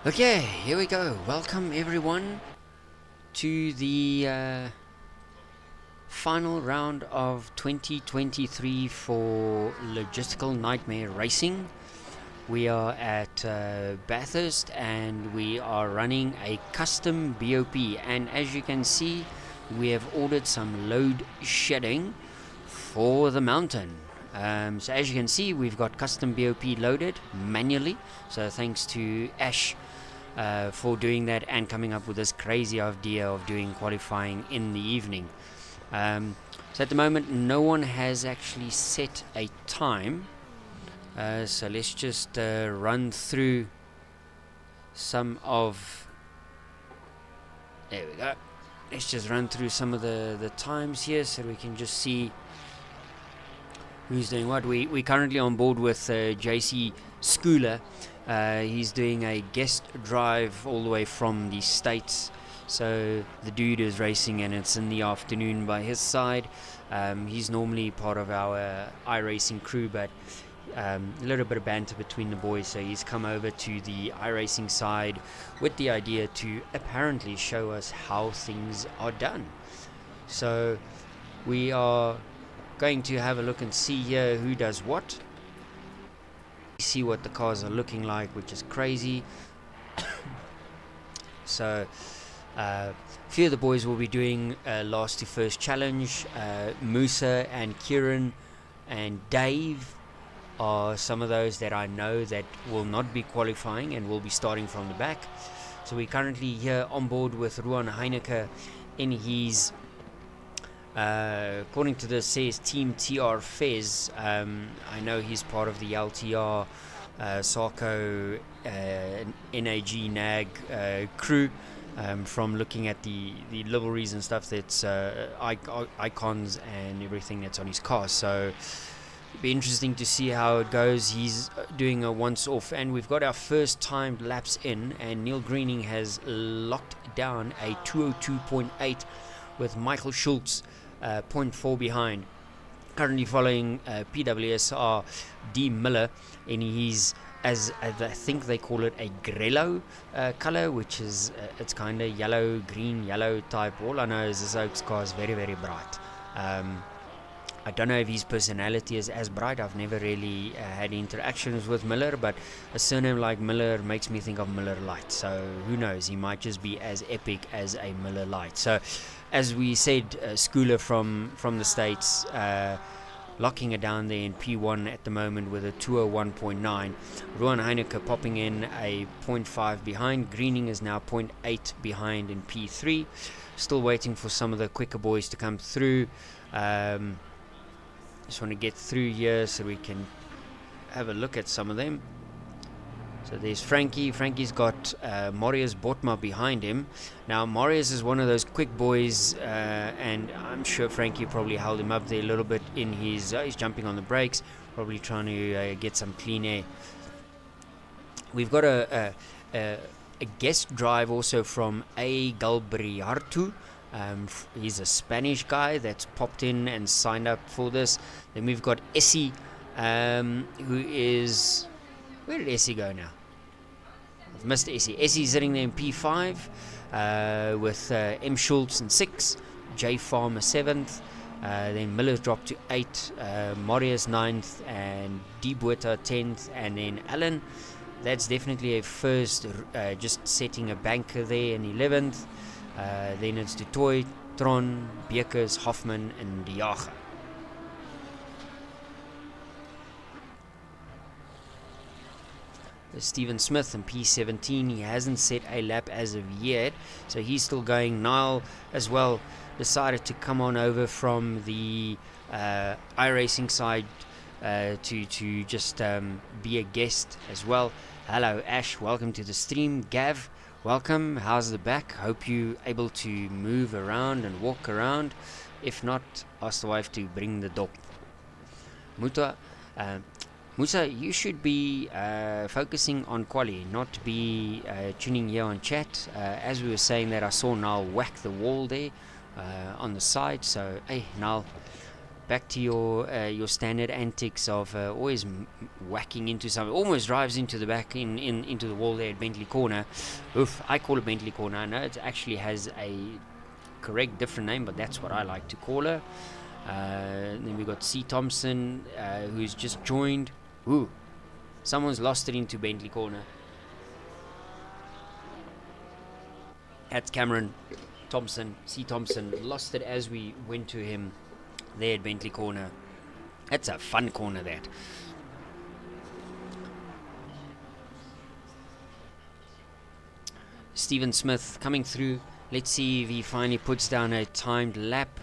Okay, here we go. Welcome everyone to the final round of 2023 for Logistical Nightmare Racing. We are at Bathurst and we are running a custom BOP, and as you can see we have ordered some load shedding for the mountain. So as you can see, we've got custom BOP loaded manually, so thanks to Ash for doing that and coming up with this crazy idea of doing qualifying in the evening. So at the moment no one has actually set a time, so let's just run through some of, there we go, let's just run through some of the times here so we can just see who's doing what. We're currently on board with JC Schooler. He's doing a guest drive all the way from the States, so the dude is racing and it's in the afternoon by his side. He's normally part of our iRacing crew, but a little bit of banter between the boys, so he's come over to the iRacing side with the idea to apparently show us how things are done. So we are going to have a look and see here who does what, see what the cars are looking like, which is crazy. So a few of the boys will be doing last to first challenge. Musa and Kieran and Dave are some of those that I know that will not be qualifying and will be starting from the back. So we're currently here on board with Ruan Heineke in his according to this says Team TR Fez. I know he's part of the LTR Sarco NAG NAG crew. From looking at the liveries and stuff, that's icons and everything that's on his car, so it'll be interesting to see how it goes. He's doing a once off, and we've got our first timed laps in, and Neil Greening has locked down a 202.8 with Michael Schultz 0.4 behind. Currently following PWSR D Miller, and he's, as I think they call it, a grello color, which is it's kind of yellow, green, yellow type. All I know is this Oaks car is very, very bright. I don't know if his personality is as bright. I've never really had interactions with Miller, but a surname like Miller makes me think of Miller Lite. So who knows? He might just be as epic as a Miller Lite. So, as we said, Schooler from the States, locking it down there in P1 at the moment with a 201.9. Ruan Heineke popping in a 0.5 behind. Greening is now 0.8 behind in P3. Still waiting for some of the quicker boys to come through. Just want to get through here so we can have a look at some of them. So there's Frankie. Frankie's got Marius Botma behind him. Now Marius is one of those quick boys, and I'm sure Frankie probably held him up there a little bit in his he's jumping on the brakes, probably trying to get some clean air. We've got a guest drive also from A. Galbriartu. He's a Spanish guy that's popped in and signed up for this. Then we've got Essie, who is, where did Essie go now? I've missed Essie. Essie's sitting there in P5 with M. Schultz in 6, J. Farmer 7th, then Miller's dropped to 8, Marius 9th, and D. Bueta 10th, and then Alan. That's definitely a first, just setting a banker there in 11th. Then it's Du Toit, Tron, Bekers, Hoffman, and Diaga. There's Stephen Smith in P17. He hasn't set a lap as of yet, so he's still going. Niall as well decided to come on over from the iRacing side to just be a guest as well. Hello Ash, welcome to the stream. Gav, welcome. How's the back? Hope you able to move around and walk around. If not, ask the wife to bring the dop. Musa, you should be focusing on quali, not be tuning here on chat. As we were saying that, I saw Niall whack the wall there on the side. So, hey, Niall, back to your standard antics of always whacking into something. Almost drives into the back into the wall there at Bentley Corner. Oof, I call it Bentley Corner. I know it actually has a correct different name, but that's what I like to call her. Then we got C. Thompson, who's just joined. Ooh, someone's lost it into Bentley Corner. That's Cameron Thompson, C. Thompson, lost it as we went to him there at Bentley Corner. That's a fun corner, that. Stephen Smith coming through. Let's see if he finally puts down a timed lap.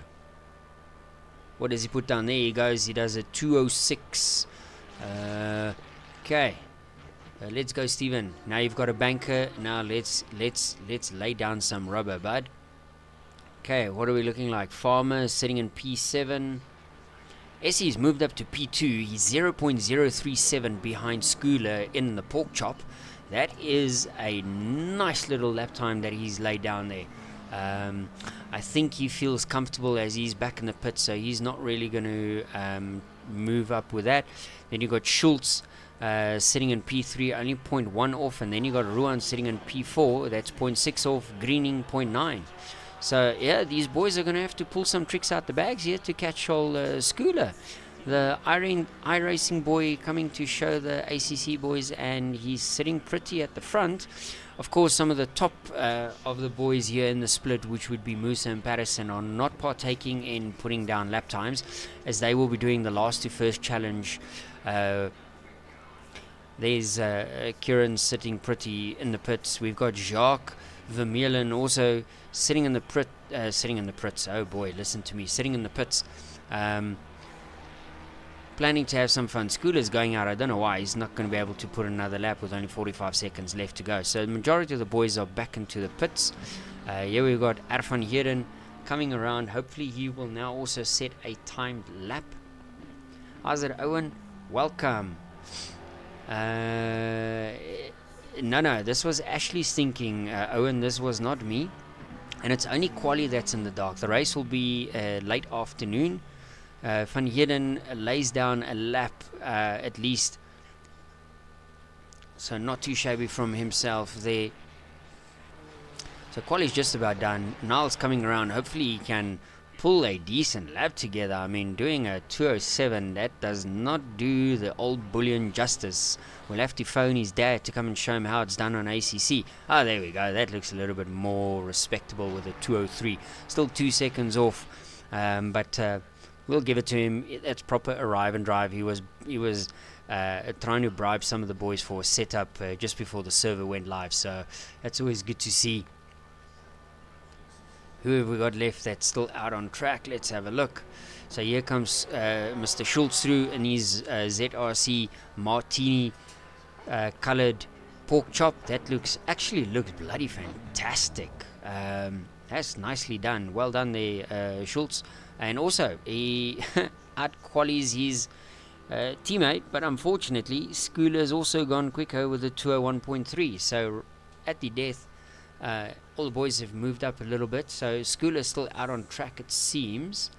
What does he put down? There he goes. He does a 2:06. Okay. Let's go, Stephen. Now you've got a banker. Now let's lay down some rubber, bud. Okay, what are we looking like? Farmer sitting in P7. Essie's moved up to P2. He's 0.037 behind Schooler in the pork chop. That is a nice little lap time that he's laid down there. I think he feels comfortable as he's back in the pit, so he's not really going to move up with that. Then you got Schultz sitting in P3, only 0.1 off, and then you got Ruan sitting in P4, that's 0.6 off, Greening 0.9. So yeah, these boys are going to have to pull some tricks out the bags here to catch old Schooler. The iRacing boy coming to show the ACC boys, and he's sitting pretty at the front. Of course, some of the top of the boys here in the split, which would be Musa and Patterson, are not partaking in putting down lap times, as they will be doing the last to first challenge. There's Kieran sitting pretty in the pits. We've got Jacques Vermeulen also sitting in the pits. Oh boy, listen to me, sitting in the pits. Planning to have some fun. Schooler's going out. I don't know why. He's not going to be able to put another lap with only 45 seconds left to go. So the majority of the boys are back into the pits. Here we've got Arfan Heeren coming around. Hopefully he will now also set a timed lap. How's it, Owen? Welcome. No, this was Ashley's thinking, Owen. This was not me. And it's only quali that's in the dark. The race will be late afternoon. Van Heerden lays down a lap at least, so not too shabby from himself there. So quali's just about done. Niall's coming around. Hopefully he can pull a decent lap together. I mean, doing a 2:07, that does not do the old bullion justice. We'll have to phone his dad to come and show him how it's done on ACC. Ah, there we go. That looks a little bit more respectable with a 2:03. Still 2 seconds off, but we'll give it to him. That's proper arrive and drive. He was trying to bribe some of the boys for a setup just before the server went live. So that's always good to see. Who have we got left that's still out on track? Let's have a look. So here comes Mr. Schultz through in his ZRC Martini colored pork chop. That looks bloody fantastic. That's nicely done. Well done there, Schultz. And also, he out-qualies his teammate, but unfortunately, Schooler's also gone quicker with a 2:01.3. So, at the death, all the boys have moved up a little bit. So, Schooler's still out on track, it seems.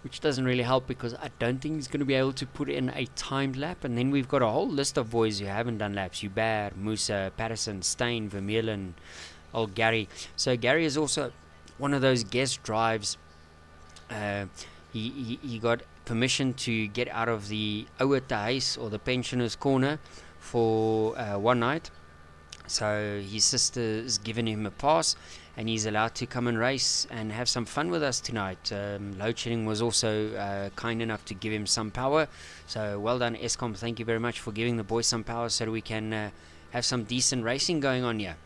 Which doesn't really help, because I don't think he's going to be able to put in a timed lap. And then we've got a whole list of boys who haven't done laps. Hubert, Musa, Patterson, Steyn, Vermeulen, old Gary. So, Gary is also one of those guest drives. He got permission to get out of the ouer huis, or the pensioners corner, for one night. So his sister has given him a pass, and he's allowed to come and race and have some fun with us tonight. Load shedding was also kind enough to give him some power. So well done, Eskom. Thank you very much for giving the boys some power so that we can have some decent racing going on here.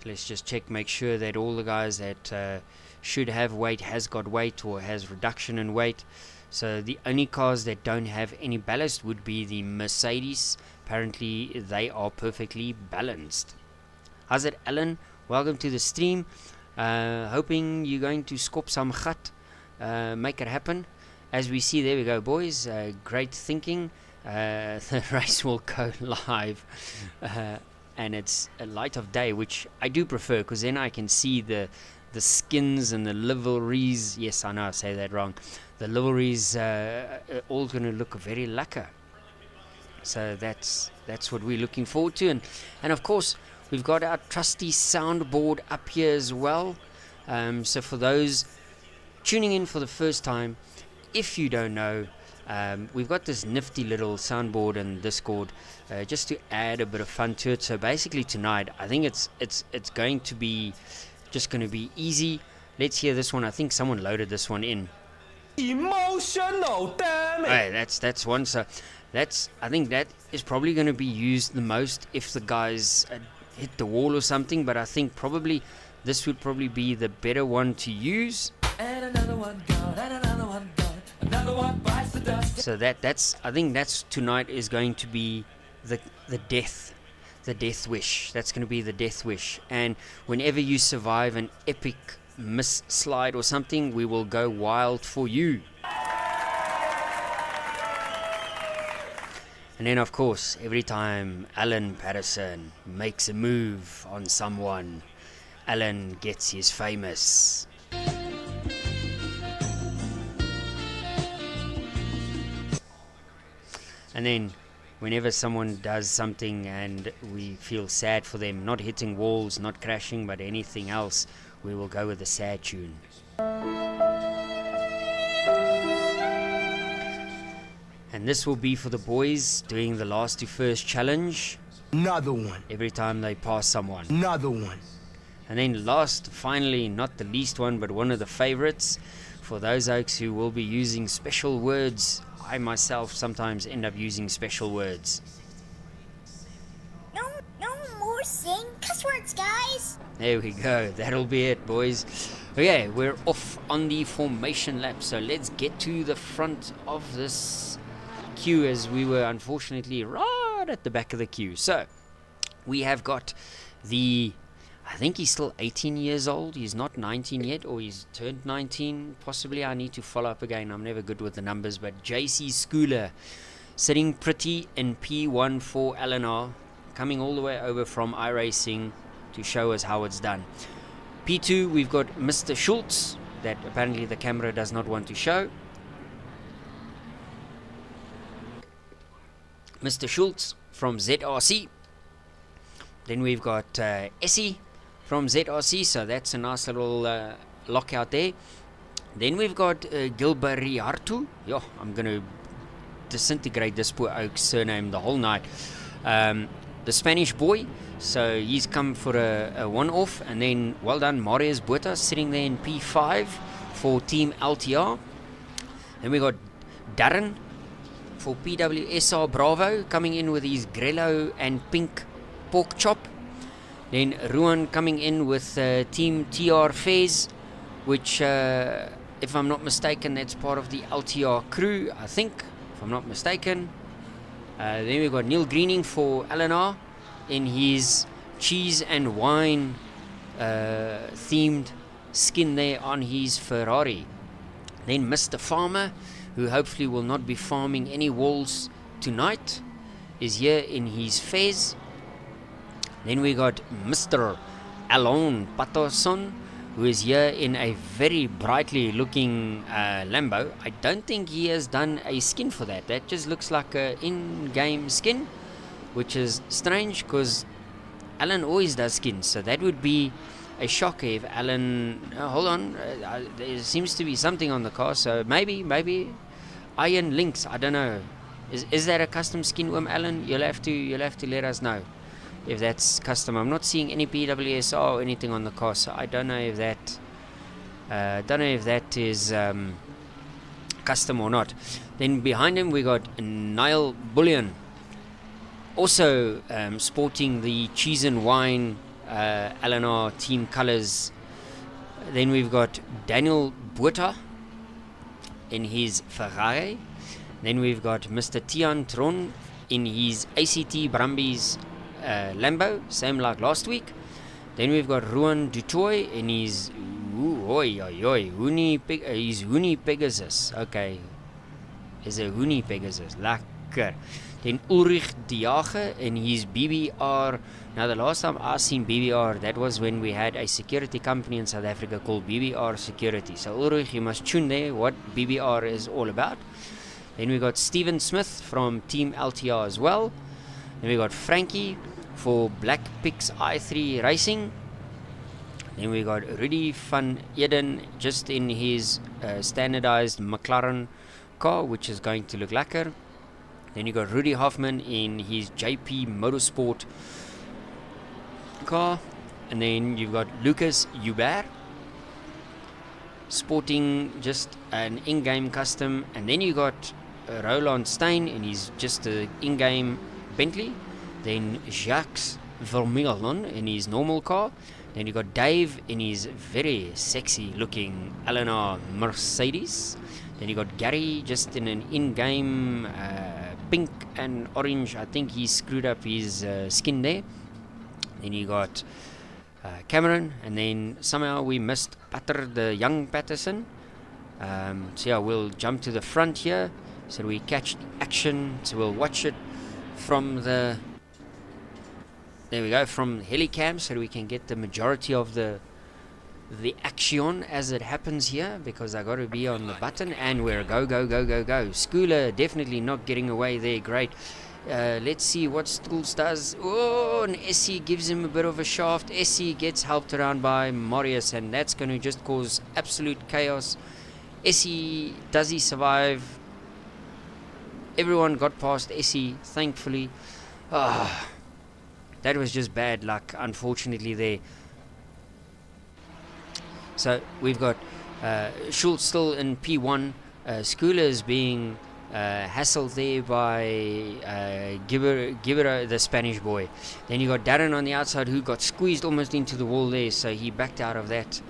Let's just check, make sure that all the guys that should have weight has got weight or has reduction in weight. So the only cars that don't have any ballast would be the Mercedes. Apparently they are perfectly balanced. How's it, Alan? Welcome to the stream. Hoping you're going to scoop some gat, make it happen. As we see, there we go, boys. Great thinking. The race will go live. And it's a light of day, which I do prefer, because then I can see the the skins and the liveries. Yes, I know I say that wrong. The liveries are all going to look very lacquer. So that's what we're looking forward to. And of course, we've got our trusty soundboard up here as well. So for those tuning in for the first time, if you don't know, we've got this nifty little soundboard in Discord just to add a bit of fun to it. So basically tonight, I think it's going to be easy. Let's hear this one. I think someone loaded this one in. Emotional damage. Hey, that's one. So I think that is probably going to be used the most if the guys hit the wall or something. But I think probably this would probably be the better one to use. And another one gone, and another one gone, another one bites the dust. So I think that's tonight is going to be the death wish. That's going to be the death wish. And whenever you survive an epic miss slide or something, we will go wild for you. And then of course, every time Alan Patterson makes a move on someone, Alan gets his famous. And then whenever someone does something and we feel sad for them, not hitting walls, not crashing, but anything else, we will go with the sad tune. And this will be for the boys doing the last to first challenge. Another one. Every time they pass someone. Another one. And then last, finally, not the least one, but one of the favorites, for those oaks who will be using special words. I myself sometimes end up using special words. No more saying cuss words, guys. There we go. That'll be it, boys. Okay, we're off on the formation lap. So let's get to the front of this queue, as we were unfortunately right at the back of the queue. So we have got I think he's still 18 years old. He's not 19 yet, or he's turned 19. Possibly. I need to follow up again. I'm never good with the numbers. But JC Schooler, sitting pretty in P1 for LNR, coming all the way over from iRacing to show us how it's done. P2, we've got Mr. Schultz, that apparently the camera does not want to show. Mr. Schultz from ZRC. Then we've got Essie from ZRC, so that's a nice little lockout there. Then we've got Gilberiartu. Yo, I'm going to disintegrate this poor oak's surname the whole night. The Spanish boy, so he's come for a one-off. And then well done, Marius Buerta, sitting there in P5 for Team LTR. Then we got Darren for PWSR Bravo, coming in with his Grello and pink pork chop. Then Ruan coming in with Team TR Fez, which if I'm not mistaken, that's part of the LTR crew, I think, if I'm not mistaken. Then we've got Neil Greening for LNR in his cheese and wine themed skin there on his Ferrari. Then Mr. Farmer, who hopefully will not be farming any walls tonight, is here in his Fez. Then we got Mr. Alon Patterson, who is here in a very brightly looking Lambo. I don't think he has done a skin for that. That just looks like an in-game skin, which is strange because Alan always does skins. So that would be a shocker if Alan... hold on, there seems to be something on the car. So maybe Iron Lynx, I don't know. Is that a custom skin, Alan? You'll have to let us know if that's custom. I'm not seeing any PWSR or anything on the car, so I don't know if that is custom or not. Then behind him we got Niall Bullion, also sporting the cheese and wine LNR team colors. Then we've got Daniel Buerta in his Ferrari. Then we've got Mr. Tian Tron in his ACT Brumbies Lambo, same like last week. Then we've got Ruan Dutoy in his his Huni Pegasus. Okay, is a Huni Pegasus, like lekker. Then Ulrich Diage in his BBR. Now the last time I seen BBR, that was when we had a security company in South Africa called BBR Security. So Ulrich, you must tune there what BBR is all about. Then we got Steven Smith from Team LTR as well. Then we got Frankie for Black Pix i3 Racing. Then we got Rudy van Eden just in his standardized McLaren car, which is going to look lekker. Then you got Rudy Hoffman in his JP Motorsport car. And then you've got Lucas Hubert sporting just an in-game custom. And then you got Roland Stein in his just an in-game Bentley. Then Jacques Vermeulen in his normal car. Then you got Dave in his very sexy looking LNR Mercedes. Then you got Gary just in an in-game pink and orange. I think he screwed up his skin there. Then you got Cameron, and then somehow we missed Patter, the young Patterson. So yeah, we'll jump to the front here so we catch the action. So we'll watch it from the... There we go, from helicam, so we can get the majority of the action as it happens here, because I got to be on the button, and we're go. Schooler definitely not getting away there. Great. Let's see what Stools does. Oh, and Essie gives him a bit of a shaft. Essie gets helped around by Marius, and that's going to just cause absolute chaos. Essie, does he survive? Everyone got past Essie, thankfully. That was just bad luck, unfortunately, there. So we've got Schultz still in P1. Schooler is being hassled there by Gibber, the Spanish boy. Then you got Darren on the outside, who got squeezed almost into the wall there, so he backed out of that.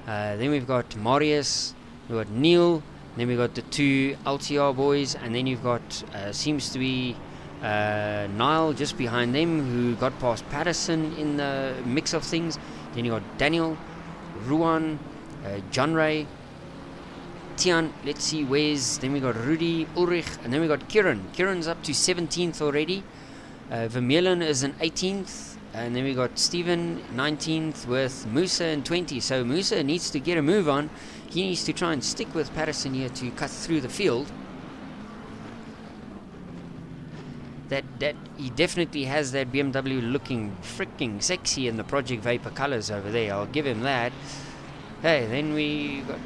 Then we've got Marius, we've got Neil, then we've got the two LTR boys, and then you've got, seems to be Niall just behind them, who got past Patterson in the mix of things. Then you got Daniel, Ruan, John Ray, Tian, let's see where's, then we got Rudy, Ulrich, and then we got Kieran. Kieran's up to 17th already. Vermeulen is in 18th, and then we got Stephen 19th with Musa in 20. So Musa needs to get a move on. He needs to try and stick with Patterson here to cut through the field. That he definitely has that BMW looking freaking sexy in the Project Vapor colors over there. I'll give him that. Hey, then we got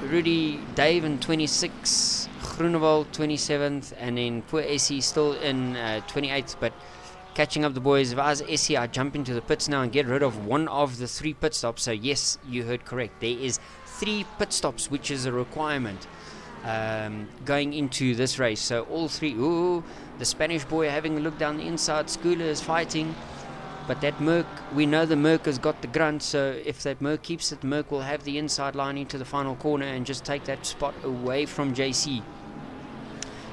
Rudy, Dave in 26, Groenewald 27th, and then poor Essie still in 28th, but catching up the boys. If I was Essie, I'd jump into the pits now and get rid of one of the 3 pit stops. So yes, you heard correct. There is 3 pit stops, which is a requirement going into this race. So all 3. Ooh, the Spanish boy having a look down the inside. Schooler is fighting, but that Merc, we know the Merc has got the grunt, so if that Merc keeps it, Merc will have the inside line into the final corner and just take that spot away from JC.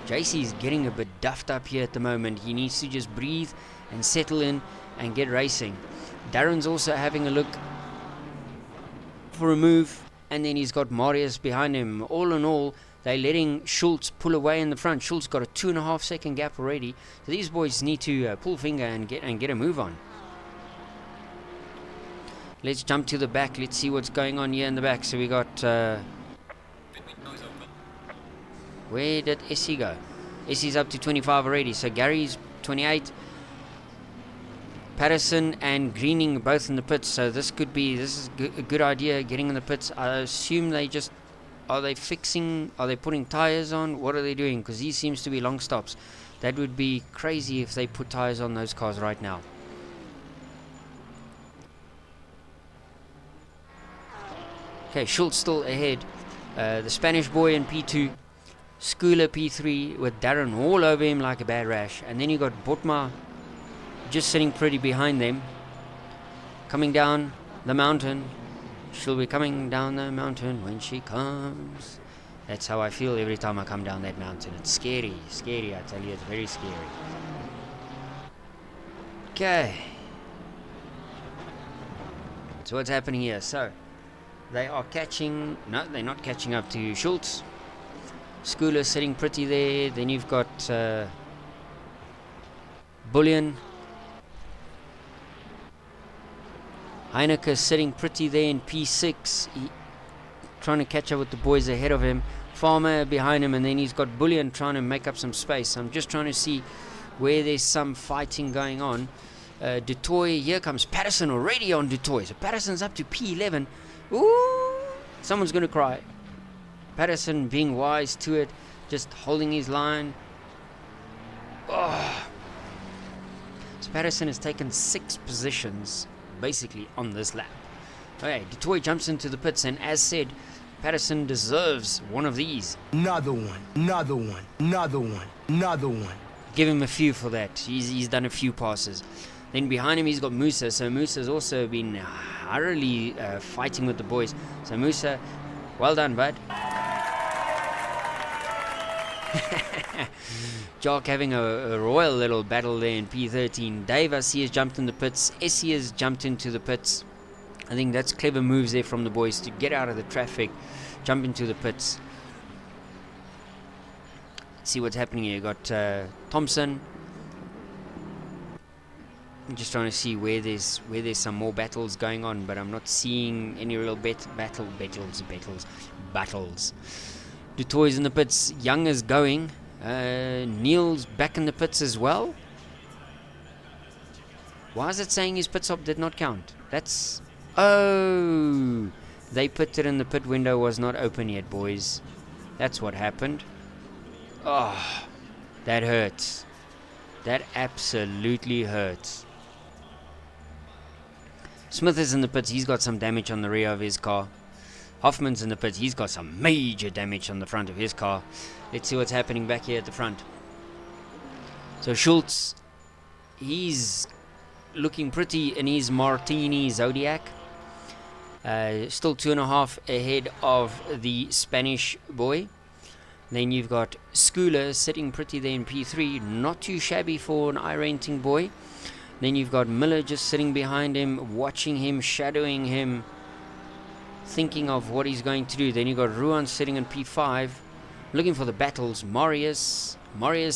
JC is getting a bit duffed up here at the moment. He needs to just breathe and settle in and get racing. Darren's also having a look for a move, and then he's got Marius behind him. All in all, they're letting Schultz pull away in the front. Schultz got a 2.5 second gap already. So these boys need to pull finger and get a move on. Let's jump to the back. Let's see what's going on here in the back. So we got... where did Essie go? Essie's up to 25 already. So Gary's 28. Patterson and Greening both in the pits. So this is a good idea, getting in the pits. I assume they just... Are they putting tires on? What are they doing? Because these seems to be long stops. That would be crazy if they put tires on those cars right now. Okay, Schultz still ahead. The Spanish boy in P2. Schooler P3 with Darren all over him like a bad rash. And then you got Botma just sitting pretty behind them. Coming down the mountain. She'll be coming down the mountain when she comes. That's how I feel every time I come down that mountain. It's scary, I tell you, it's very scary. Okay. So what's happening here? So, they are catching... No, they're not catching up to Schultz. Schooler sitting pretty there. Then you've got Bullion. Heineke sitting pretty there in P6, trying to catch up with the boys ahead of him. Farmer behind him, and then he's got Bullion trying to make up some space. I'm just trying to see where there's some fighting going on. Dutoy, here comes Patterson already on Dutoy. So Patterson's up to P11. Ooh, someone's going to cry. Patterson being wise to it, just holding his line. Oh. So Patterson has taken 6 positions basically on this lap. Okay, Dutoy jumps into the pits, and as said, Patterson deserves one of these. Another one, another one, another one, another one. Give him a few for that. He's done a few passes. Then behind him he's got Musa. So Musa's also been hurriedly fighting with the boys. So Musa, well done, bud. Jock having a royal little battle there in P13. Dave, I see, has jumped in the pits. Essie has jumped into the pits. I think that's clever moves there from the boys to get out of the traffic, jump into the pits. Let's see what's happening here. You got Thompson. I'm just trying to see where there's some more battles going on, but I'm not seeing any real battles. Dutoy's in the pits. Young is going. Neil's back in the pits as well. Why is it saying his pit stop did not count? That's... Oh! They put it in the pit window was not open yet, boys. That's what happened. Oh, that hurts. That absolutely hurts. Smith is in the pits. He's got some damage on the rear of his car. Hoffman's in the pits. He's got some major damage on the front of his car. Let's see what's happening back here at the front. So Schultz, he's looking pretty in his Martini Zodiac. Still 2.5 ahead of the Spanish boy. Then you've got Schooler sitting pretty there in P3. Not too shabby for an eye-renting boy. Then you've got Miller just sitting behind him, watching him, shadowing him, thinking of what he's going to do. Then you've got Ruan sitting in P5, looking for the battles. Marius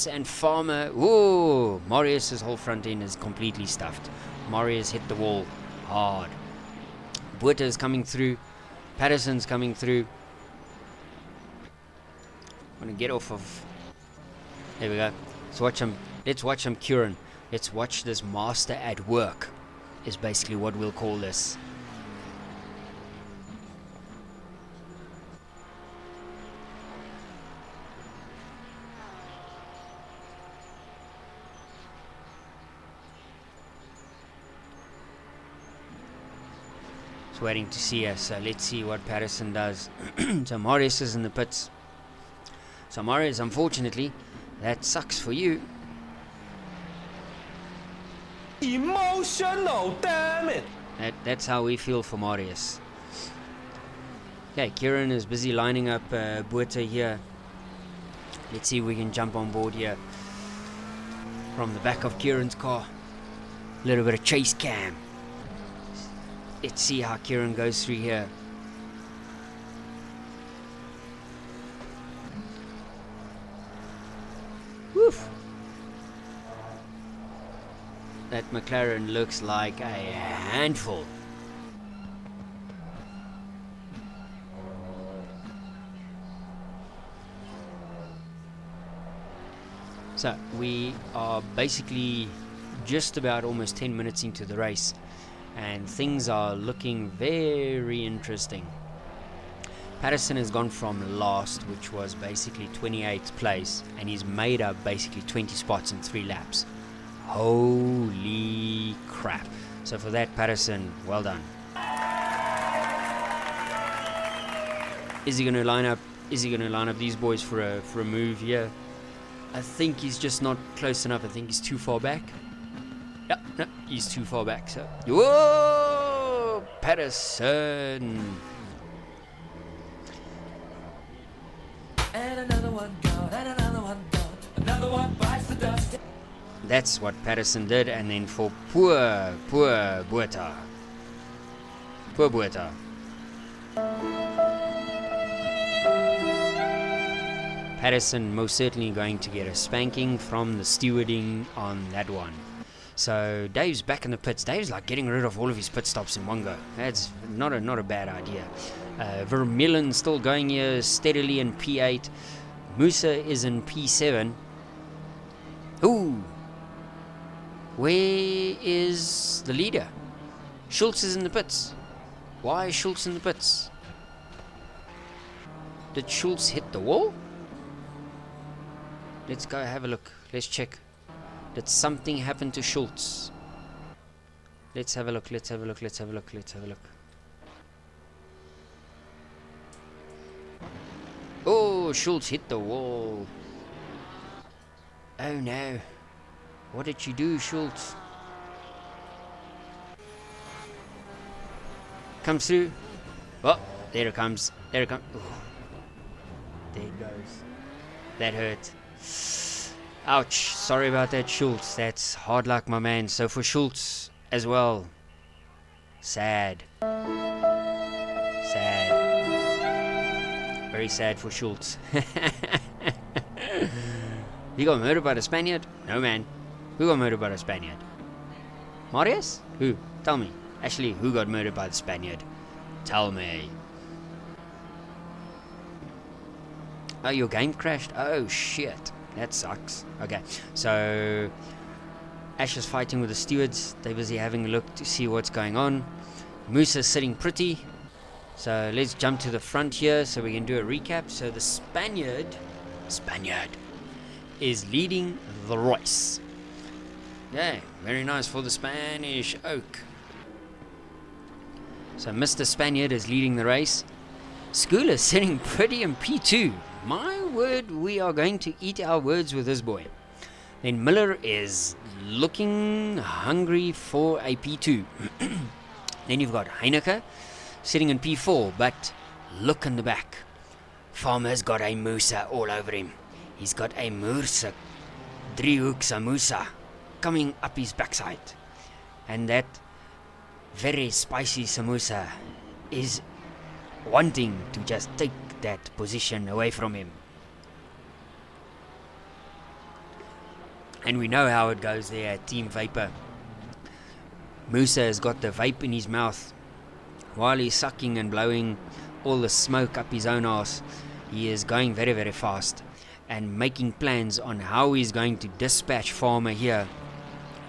and Farmer. Ooh, Marius's whole front end is completely stuffed. Marius hit the wall hard. Buerta's coming through. Patterson's coming through. I'm going to get off of... There we go. Let's watch him, Curran. Let's watch this master at work, is basically what we'll call this. Just waiting to see us. So let's see what Patterson does. So Marius is in the pits. So Marius, unfortunately, that sucks for you. Emotional, damn it! That's how we feel for Marius. Okay, Kieran is busy lining up Buerta here. Let's see if we can jump on board here from the back of Kieran's car. A little bit of chase cam. Let's see how Kieran goes through here. Woof. That McLaren looks like a handful. So we are basically just about almost 10 minutes into the race, and things are looking very interesting. Patterson has gone from last, which was basically 28th place, and he's made up basically 20 spots in 3 laps. Holy crap. So for that, Patterson, well done. Is he going to line up these boys for a move here? I think he's just not close enough. I think he's too far back. Yep, no, he's too far back. So, whoa, Patterson. And another one gone, and another one gone. Another one bites the dust. That's what Patterson did, and then for poor Buerta. Poor Buerta. Patterson most certainly going to get a spanking from the stewarding on that one. So Dave's back in the pits. Dave's like getting rid of all of his pit stops in one go. That's not a bad idea. Vermeulen still going here steadily in P8. Musa is in P7. Ooh, where is the leader? Schultz is in the pits. Why is Schultz in the pits? Did Schultz hit the wall? Let's go have a look. Let's check. Did something happen to Schultz? Let's have a look. Let's have a look. Let's have a look. Let's have a look. Oh, Schultz hit the wall. Oh no. What did you do, Schultz? Comes through. Oh, there it comes. There it comes. There it goes. That hurt. Ouch. Sorry about that, Schultz. That's hard luck, my man. So for Schultz as well. Sad. Sad. Very sad for Schultz. He got murdered by the Spaniard? No, man. Who got murdered by the Spaniard? Marius? Who? Tell me. Actually, who got murdered by the Spaniard? Tell me. Oh, your game crashed? Oh, shit. That sucks. Okay, so Ash is fighting with the stewards. They're busy having a look to see what's going on. Musa's sitting pretty. So let's jump to the front here so we can do a recap. So the Spaniard is leading the race. Yeah, very nice for the Spanish oak. So Mr. Spaniard is leading the race. School is sitting pretty in P2. My word, we are going to eat our words with this boy. Then Miller is looking hungry for a P2. Then you've got Heineke sitting in P4, but look in the back. Farmer's got a Musa all over him. He's got a Musa, driehoekse Musa, coming up his backside. And that very spicy samosa is wanting to just take that position away from him. And we know how it goes there at Team Vapor. Musa has got the vape in his mouth while he's sucking and blowing all the smoke up his own arse. He is going very, very fast and making plans on how he's going to dispatch Farmer here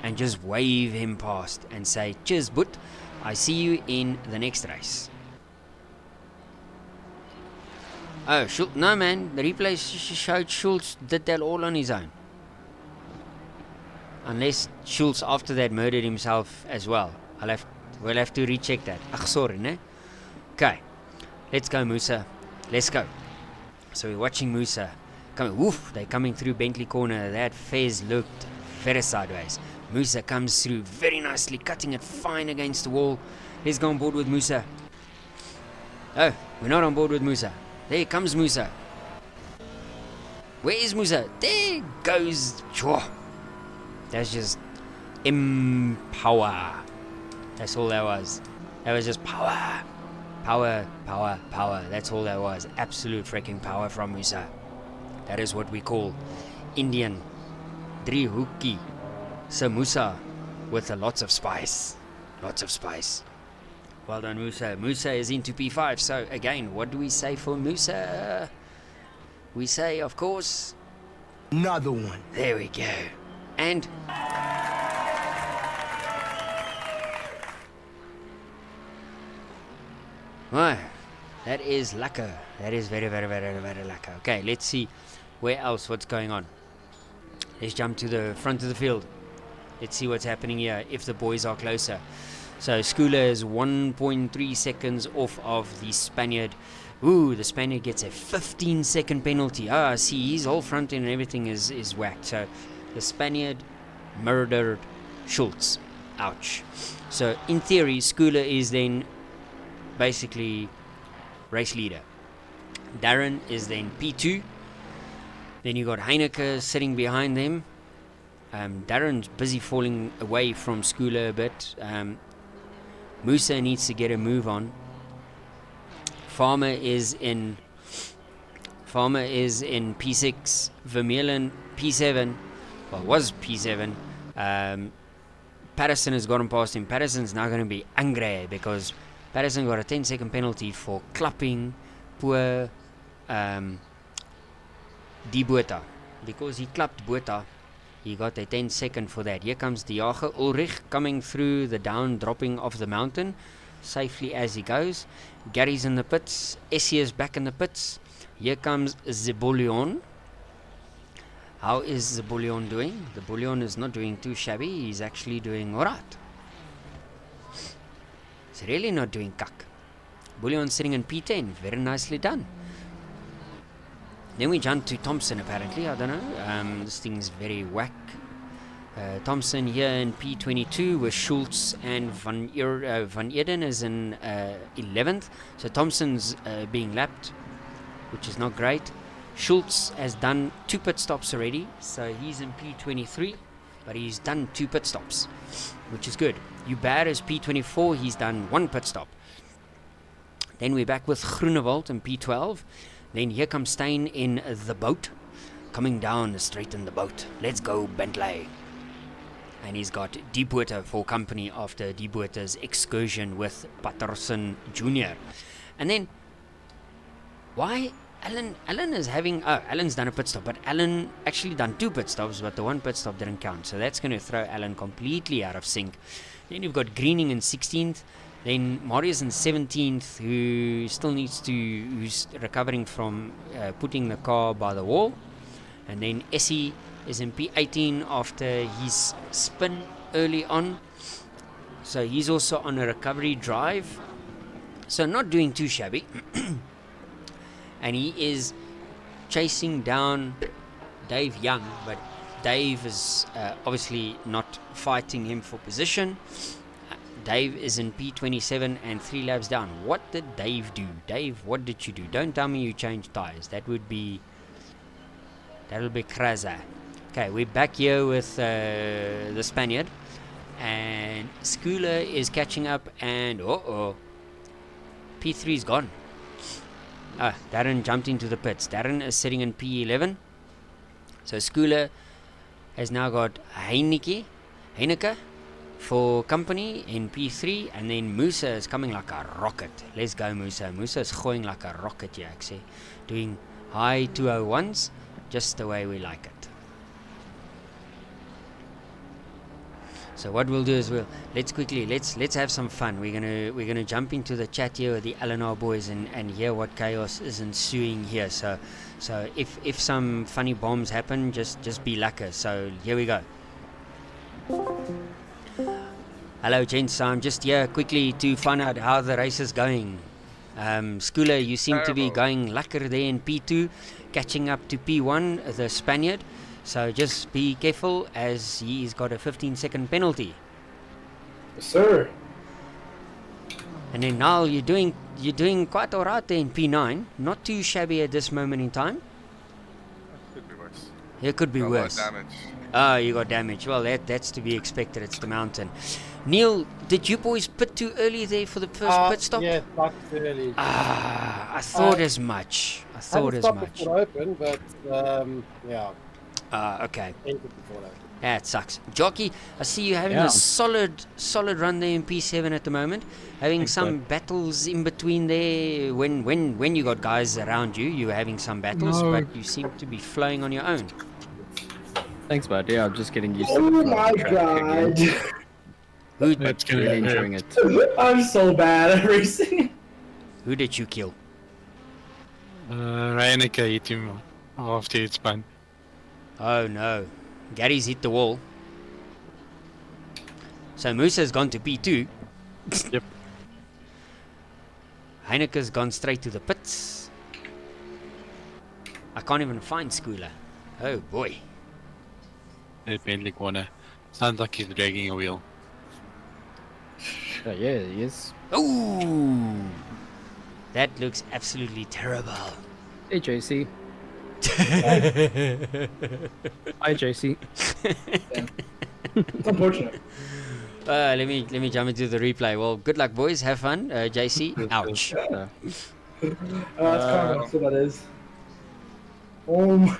and just wave him past and say, cheers, but I see you in the next race. Oh, Schultz, no man, the replay showed Schultz did that all on his own. Unless Schultz after that murdered himself as well. We'll have to recheck that. Ach, sorry, ne? Okay, let's go, Musa. Let's go. So we're watching Musa. Woof, they're coming through Bentley corner. That Fez looked very sideways. Musa comes through very nicely, cutting it fine against the wall. Let's go on board with Musa. Oh, we're not on board with Musa. There comes Musa. Where is Musa? There goes. That's just empower. That's all that was. That was just power. Power, power, power. That's all that was. Absolute freaking power from Musa. That is what we call Indian driehoekie samosa with lots of spice. Lots of spice. Well done, Musa. Musa is into P5. So again, what do we say for Musa? We say, of course, Another one. there we go. And well, that is lacquer. That is very, very, very, very lacquer. Okay, let's see where else, what's going on. Let's jump to the front of the field. Let's see what's happening here, if the boys are closer. So Skula is 1.3 seconds off of the Spaniard. Ooh, the Spaniard gets a 15-second penalty. Ah, see, his whole front end and everything is whacked. So the Spaniard murdered Schultz. Ouch. So in theory, Skula is then basically race leader. Darren is then P2. Then you got Heineke sitting behind them. Darren's busy falling away from Skula a bit. Musa needs to get a move on. Farmer is in Farmer is in P6, Vermeulen P7, well, was P7. Patterson has gotten past him. Patterson's now going to be angry because Patterson got a 10-second penalty for clapping poor Die Botha. Because he clapped Botha, he got a 10-second for that. Here comes De Jager Ulrich coming through the down, dropping off the mountain, safely as he goes. Gary's in the pits. Essie is back in the pits. Here comes Zebulion. How is Zebulion doing? Zebulion is not doing too shabby. He's actually doing alright. He's really not doing cuck. Bullion sitting in P10. Very nicely done. Then we jump to Thompson apparently. I don't know. This thing's very whack. Thompson here in P22 with Schultz and Van Eden is in 11th. So Thompson's being lapped, which is not great. Schultz has done 2 pit stops already, so he's in P23, but he's done 2 pit stops, which is good. Hubert is P24, he's done 1 pit stop. Then we're back with Groenewald in P12. Then here comes Stein in the boat, coming down straight in the boat. Let's go, Bentley. And he's got Die Botha for company after Die Botha's excursion with Patterson Jr. And then, why Alan is having, Alan's done a pit stop, but Alan actually done 2 pit stops, but the 1 pit stop didn't count. So that's going to throw Alan completely out of sync. Then you've got Greening in 16th. Then Marius in 17th, who still needs to, who's recovering from putting the car by the wall. And then Essie is in P18 after his spin early on. So he's also on a recovery drive. So not doing too shabby. And he is chasing down Dave Young, but Dave is obviously not fighting him for position. Dave is in P27 and 3 laps down. What did Dave do? Dave, what did you do? Don't tell me you changed tires. That would be crazy. Okay, we're back here with the Spaniard, and Schooler is catching up, and P3 is gone. Darren jumped into the pits. Darren is sitting in P11. So Schooler has now got Heineke for company in P3, and then Musa is coming like a rocket. Let's go, Musa. Musa is going like a rocket here, actually. Doing high 201s, just the way we like it. So what we'll do is let's have some fun. We're gonna jump into the chat here with the LNR boys and hear what chaos is ensuing here. So if some funny bombs happen, just be lucky. So here we go. Hello gents, I'm just here quickly to find out how the race is going. Schooler, you seem to be going lacquer there in P2, catching up to P1, the Spaniard. So just be careful as he's got a 15-second penalty. Yes, sir. And then now you're doing quite alright there in P9. Not too shabby at this moment in time. Could be worse. It could be worse. Damage. Oh, you got damage. Well, that's to be expected. It's the mountain. Neil, did you boys pit too early there for the first pit stop? Yeah, not too early. I thought as much. I thought as much. It open, but yeah. Okay. Before that. That sucks. Jockey, I see you having a solid run there in P7 at the moment. Having some battles in between there. When you got guys around you, you were having some battles, but you seem to be flowing on your own. Thanks, bud. Yeah, I'm just getting used to Oh the my god. It's really enjoying it. I'm so bad at racing. Who did you kill? Rainmeister hit him after it's spun. Oh no. Gary's hit the wall. So Musa's gone to P2. Yep. Heineke's gone straight to the pits. I can't even find Schooler. Oh boy. The Bentley corner. Sounds like he's dragging a wheel. Oh, yeah, he is. Ooh. That looks absolutely terrible. Hey, JC. Hi, JC. It's unfortunate. Let me jump into the replay. Well, good luck, boys. Have fun. JC, ouch. That's karma. That's what that is. Oh my.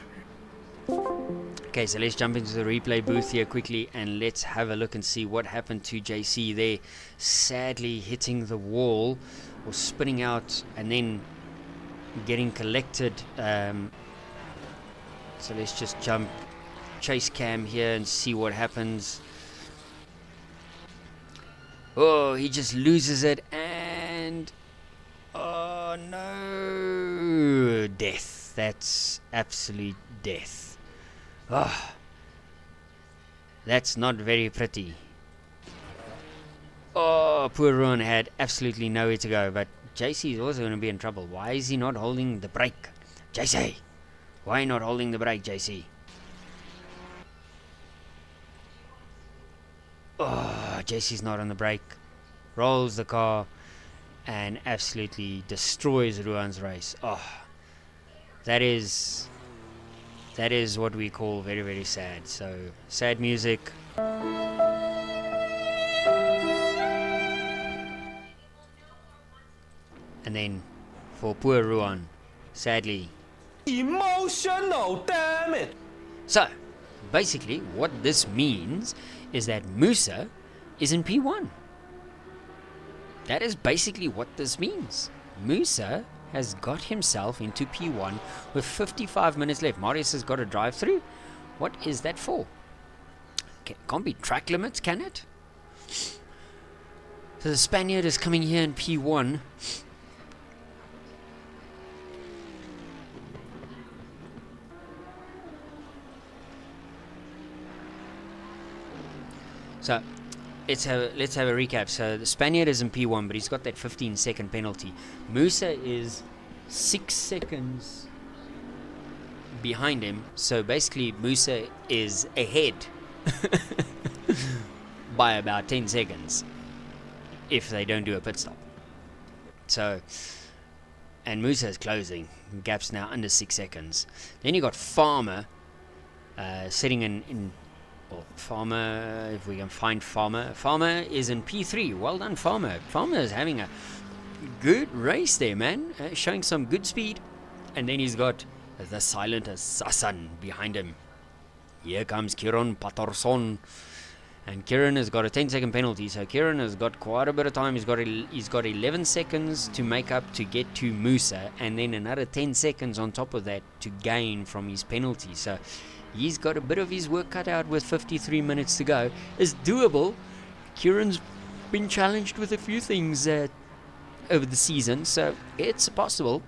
Okay, so let's jump into the replay booth here quickly and let's have a look and see what happened to JC there. Sadly hitting the wall or spinning out and then getting collected. So let's just jump chase cam here and see what happens. Oh, he just loses it and oh no, death. That's absolute death. Oh, that's not very pretty. Oh, poor Ruan had absolutely nowhere to go, but JC is also going to be in trouble. Why is he not holding the brake? JC, why not holding the brake, JC? Oh, JC's not on the brake. Rolls the car and absolutely destroys Ruan's race. Oh, that is what we call very, very sad. So, sad music. And then, for poor Ruan, sadly. Emotional, damn it! So, basically, what this means is that Musa is in P1. That is basically what this means. Musa has got himself into P1 with 55 minutes left. Marius has got a drive through. What is that for? Can't be track limits, can it? So the Spaniard is coming here in P1. So let's have a recap. So the Spaniard is in P1, but he's got that 15-second penalty. Musa is 6 seconds behind him. So basically, Musa is ahead by about 10 seconds if they don't do a pit stop. So, and Musa is closing. Gap's now under 6 seconds. Then you got Farmer sitting in well, Farmer, if we can find Farmer. Farmer is in P3. Well done, Farmer. Farmer is having a good race there, man. Showing some good speed. And then he's got the silent assassin behind him. Here comes Kieran Patterson. And Kieran has got a 10-second penalty. So Kieran has got quite a bit of time. He's got 11 seconds to make up to get to Musa. And then another 10 seconds on top of that to gain from his penalty. So he's got a bit of his work cut out with 53 minutes to go. It's doable. Kieran's been challenged with a few things over the season, so it's possible.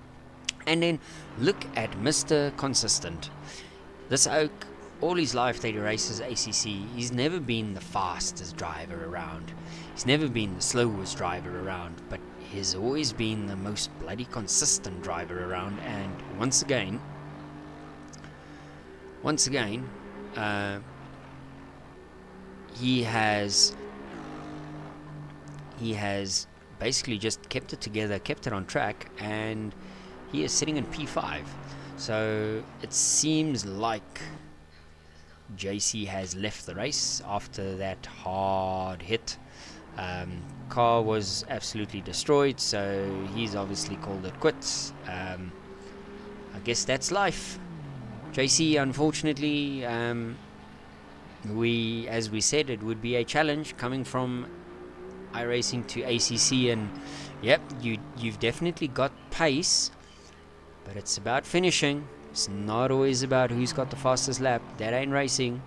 And then look at Mr. Consistent. This oak, all his life that he races ACC, he's never been the fastest driver around. He's never been the slowest driver around, but he's always been the most bloody consistent driver around. And once again, he has basically just kept it together, kept it on track, and he is sitting in P5. So it seems like JC has left the race after that hard hit. Car was absolutely destroyed, so he's obviously called it quits. I guess that's life. JC, unfortunately, as we said, it would be a challenge coming from iRacing to ACC, and yep, you've definitely got pace, but it's about finishing. It's not always about who's got the fastest lap. That ain't racing.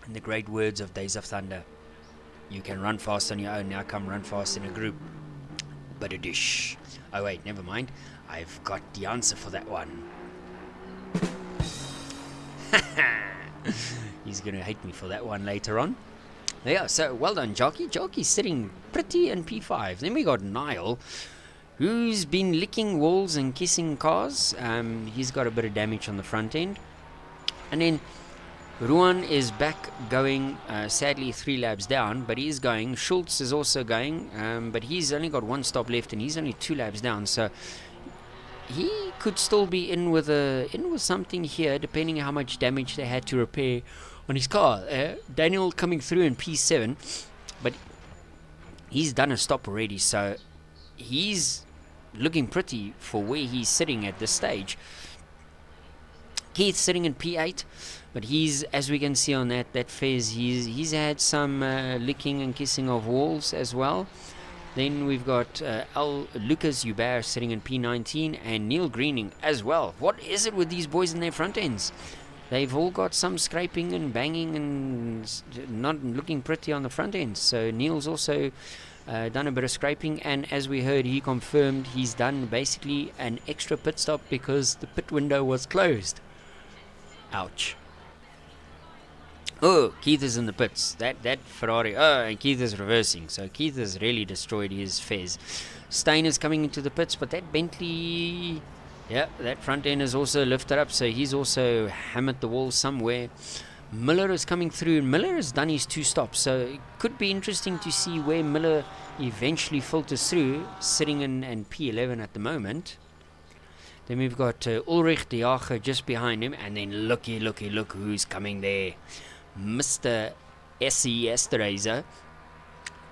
In the great words of Days of Thunder, you can run fast on your own, now come run fast in a group. But a dish. Oh wait, never mind. I've got the answer for that one. He's going to hate me for that one later on. Yeah, so well done, Jockey. Jockey's sitting pretty in P5. Then we got Niall, who's been licking walls and kissing cars. He's got a bit of damage on the front end. And then Ruan is back going, sadly 3 laps down, but he's going. Schultz is also going, but he's only got 1 stop left and he's only 2 laps down. So he could still be in with something here, depending on how much damage they had to repair on his car. Daniel coming through in P7, but he's done a stop already, so he's looking pretty for where he's sitting at this stage. Keith sitting in P8, but he's, as we can see on that Fez, he's had some licking and kissing of walls as well. Then we've got Lucas Hubert sitting in P19 and Neil Greening as well. What is it with these boys in their front ends? They've all got some scraping and banging and not looking pretty on the front ends. So Neil's also done a bit of scraping, and as we heard, he confirmed he's done basically an extra pit stop because the pit window was closed. Ouch. Oh, Keith is in the pits. That Ferrari. Oh, and Keith is reversing. So Keith has really destroyed his Fez. Stein is coming into the pits, but that Bentley, yeah, that front end is also lifted up. So he's also hammered the wall somewhere. Miller is coming through. Miller has done his 2 stops. So it could be interesting to see where Miller eventually filters through, sitting in P11 at the moment. Then we've got Ulrich de Jager just behind him. And then look who's coming there. Mr. S.E. Esterhazy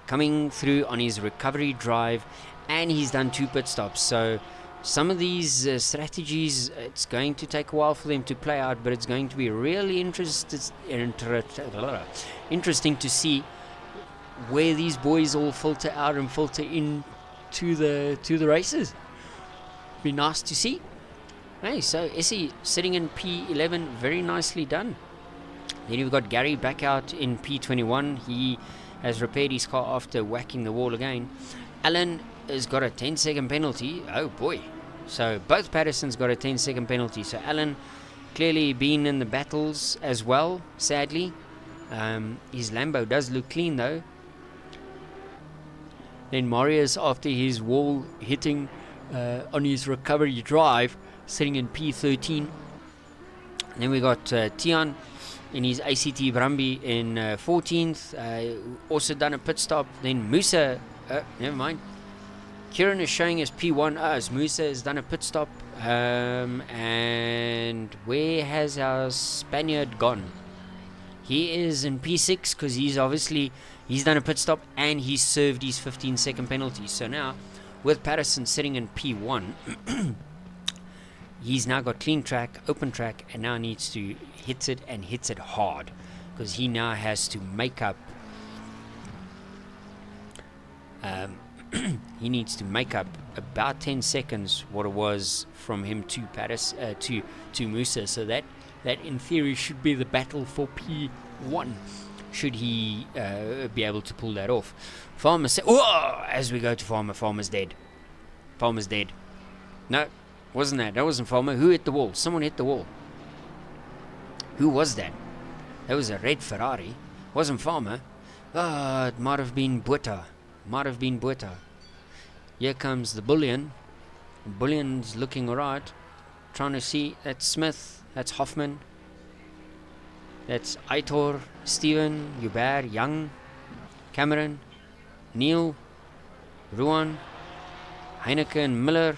coming through on his recovery drive, and he's done 2 pit stops. So some of these strategies, it's going to take a while for them to play out, but it's going to be really interesting to see where these boys all filter out and filter in to the races. Be nice to see. Hey, so Essie sitting in P11, very nicely done. Then you've got Gary back out in P21. He has repaired his car after whacking the wall again. Alan has got a 10-second penalty. Oh boy. So both Pattersons got a 10-second penalty. So Alan clearly been in the battles as well, sadly. His Lambo does look clean though. Then Marius, after his wall hitting on his recovery drive, sitting in P13. Then we got Tian in his ACT Brumby in 14th, also done a pit stop. Then Musa, never mind. Kieran is showing us P1 as Musa has done a pit stop. And where has our Spaniard gone? He is in P6 because he's done a pit stop and he's served his 15-second penalty. So now, with Patterson sitting in P1, he's now got clean track, open track, and now needs to hit it hard, because he now has to make up. He needs to make up about 10 seconds what it was from him to to Musa. So that in theory should be the battle for P1. Should he be able to pull that off? Farmer said, "Whoa!" As we go to Farmer, Farmer's dead. Farmer's dead. No. Wasn't that? That wasn't Farmer. Who hit the wall? Someone hit the wall. Who was that? That was a red Ferrari. Wasn't Farmer. Ah, it might have been Bueta. Here comes the Bullion. Bullion's looking alright. Trying to see. That's Smith. That's Hoffman. That's Aitor, Steven, Hubert, Young, Cameron, Neil, Ruan, Heineke and Miller.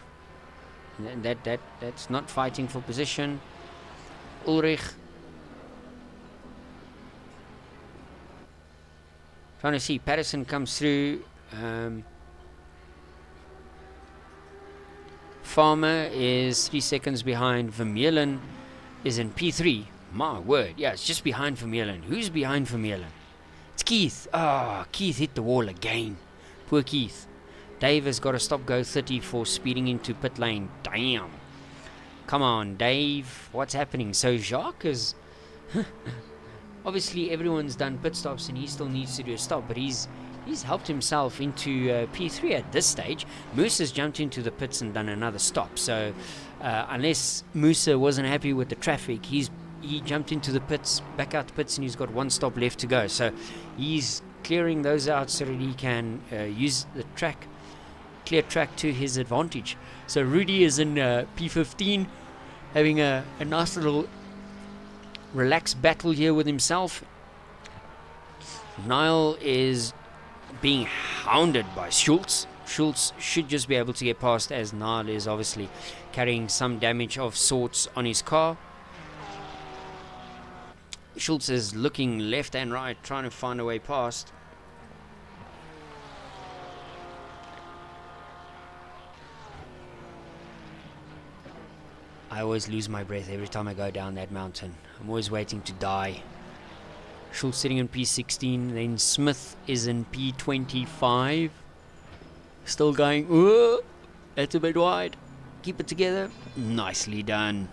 That's not fighting for position. Ulrich trying to see. Patterson comes through. Farmer is 3 seconds behind. Vermeulen is in P3. My word, yeah, it's just behind Vermeulen. Who's behind Vermeulen? It's Keith. Keith hit the wall again. Poor Keith. Dave has got a stop-go 30 for speeding into pit lane. Damn. Come on, Dave. What's happening? So Jacques is... Obviously, everyone's done pit stops and he still needs to do a stop, but he's helped himself into P3 at this stage. Moose has jumped into the pits and done another stop. So unless Musa wasn't happy with the traffic, he jumped into the pits, back out the pits, and he's got 1 stop left to go. So he's clearing those out so that he can use the track, clear track to his advantage. So Rudy is in P15, having a nice little relaxed battle here with himself. Niall is being hounded by Schultz. Schultz should just be able to get past, as Niall is obviously carrying some damage of sorts on his car. Schultz is looking left and right, trying to find a way past. I always lose my breath every time I go down that mountain. I'm always waiting to die. Schultz sitting in P16, then Smith is in P25. Still going, ooh, that's a bit wide. Keep it together. Nicely done.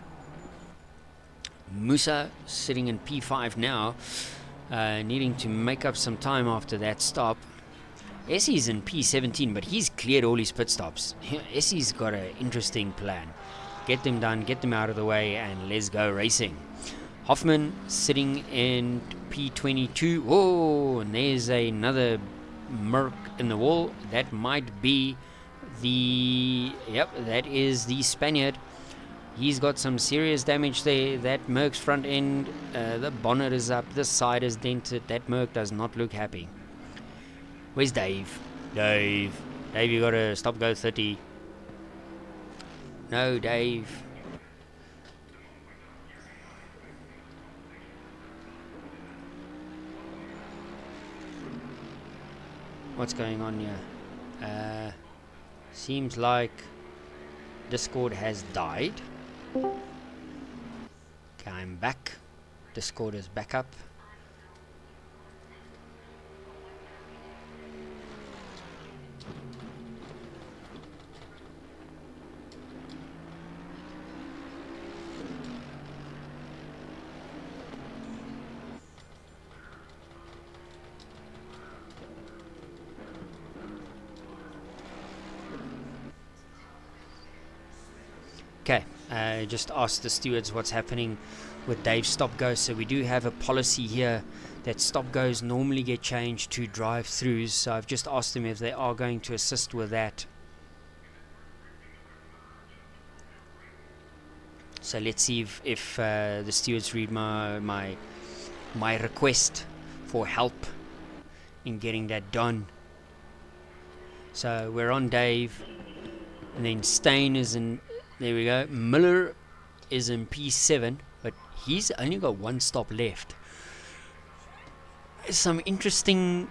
Musa sitting in P5 now, needing to make up some time after that stop. Essie's in P17, but he's cleared all his pit stops. Essie's got an interesting plan. Get them done, get them out of the way, and let's go racing. Hoffman sitting in P22. Oh, and there's another Merc in the wall. That might be the... Yep, that is the Spaniard. He's got some serious damage there. That Merc's front end, the bonnet is up, the side is dented. That Merc does not look happy. Where's Dave? Dave, you gotta stop go 30. No, Dave. What's going on here? Seems like Discord has died. Okay, I'm back. Discord is back up. Okay, just asked the stewards what's happening with Dave's stop-go. So we do have a policy here that stop-goes normally get changed to drive-throughs. So I've just asked them if they are going to assist with that. So let's see if the stewards read my request for help in getting that done. So we're on Dave, and then Stain is in. There we go. Miller is in P7, but he's only got one stop left. Some interesting...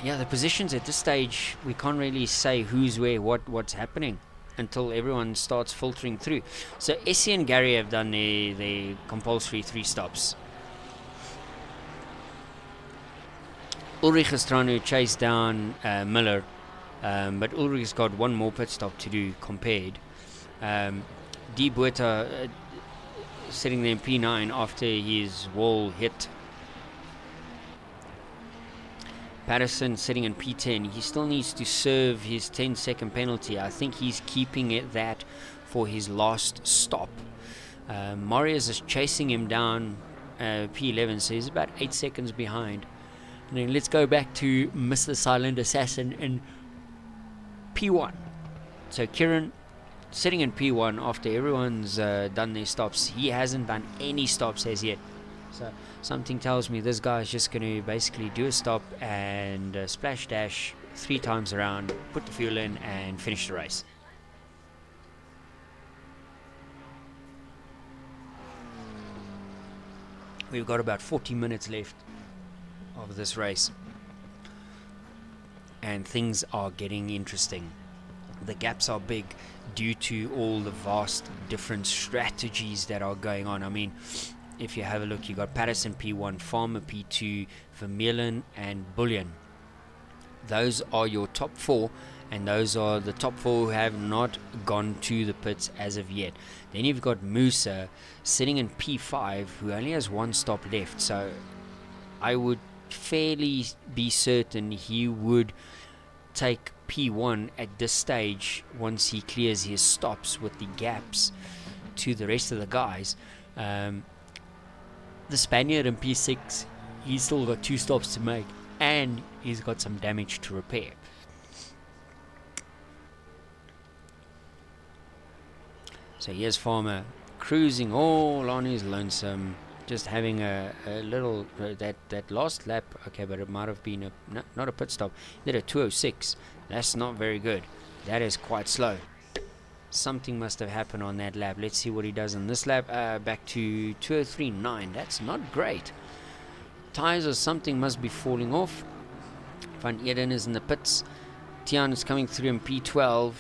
yeah, the positions at this stage, we can't really say who's where, what's happening until everyone starts filtering through. So Essie and Gary have done their compulsory 3 stops. Ulrich is trying to chase down Miller, but Ulrich's got one more pit stop to do compared. D. Bueta sitting there in P9 after his wall hit. Patterson sitting in P10. He still needs to serve his 10-second penalty. I think he's keeping it that for his last stop. Marius is chasing him down P11, so he's about 8 seconds behind. And then let's go back to Mr. Silent Assassin in P1. So Kieran sitting in P1 after everyone's done their stops. He hasn't done any stops as yet. So something tells me this guy's just going to basically do a stop and splash dash 3 times around, put the fuel in and finish the race. We've got about 40 minutes left of this race, and things are getting interesting. The gaps are big due to all the vast different strategies that are going on. I mean, if you have a look, you got Patterson P1, Farmer P2, Vermeulen and Bullion. Those are your top 4, and those are the top 4 who have not gone to the pits as of yet. Then you've got Musa sitting in P5, who only has 1 stop left. So I would fairly be certain he would take P1 at this stage once he clears his stops with the gaps to the rest of the guys. The Spaniard in P6, he's still got 2 stops to make, and he's got some damage to repair. So here's Farmer cruising all on his lonesome, just having a little that last lap. Okay, but it might have been not a pit stop. He did a 206. That's not very good. That is quite slow. Something must have happened on that lap. Let's see what he does on this lap. Back to 203.9. That's not great. Tires or something must be falling off. Van Eden is in the pits. Tian is coming through in P12.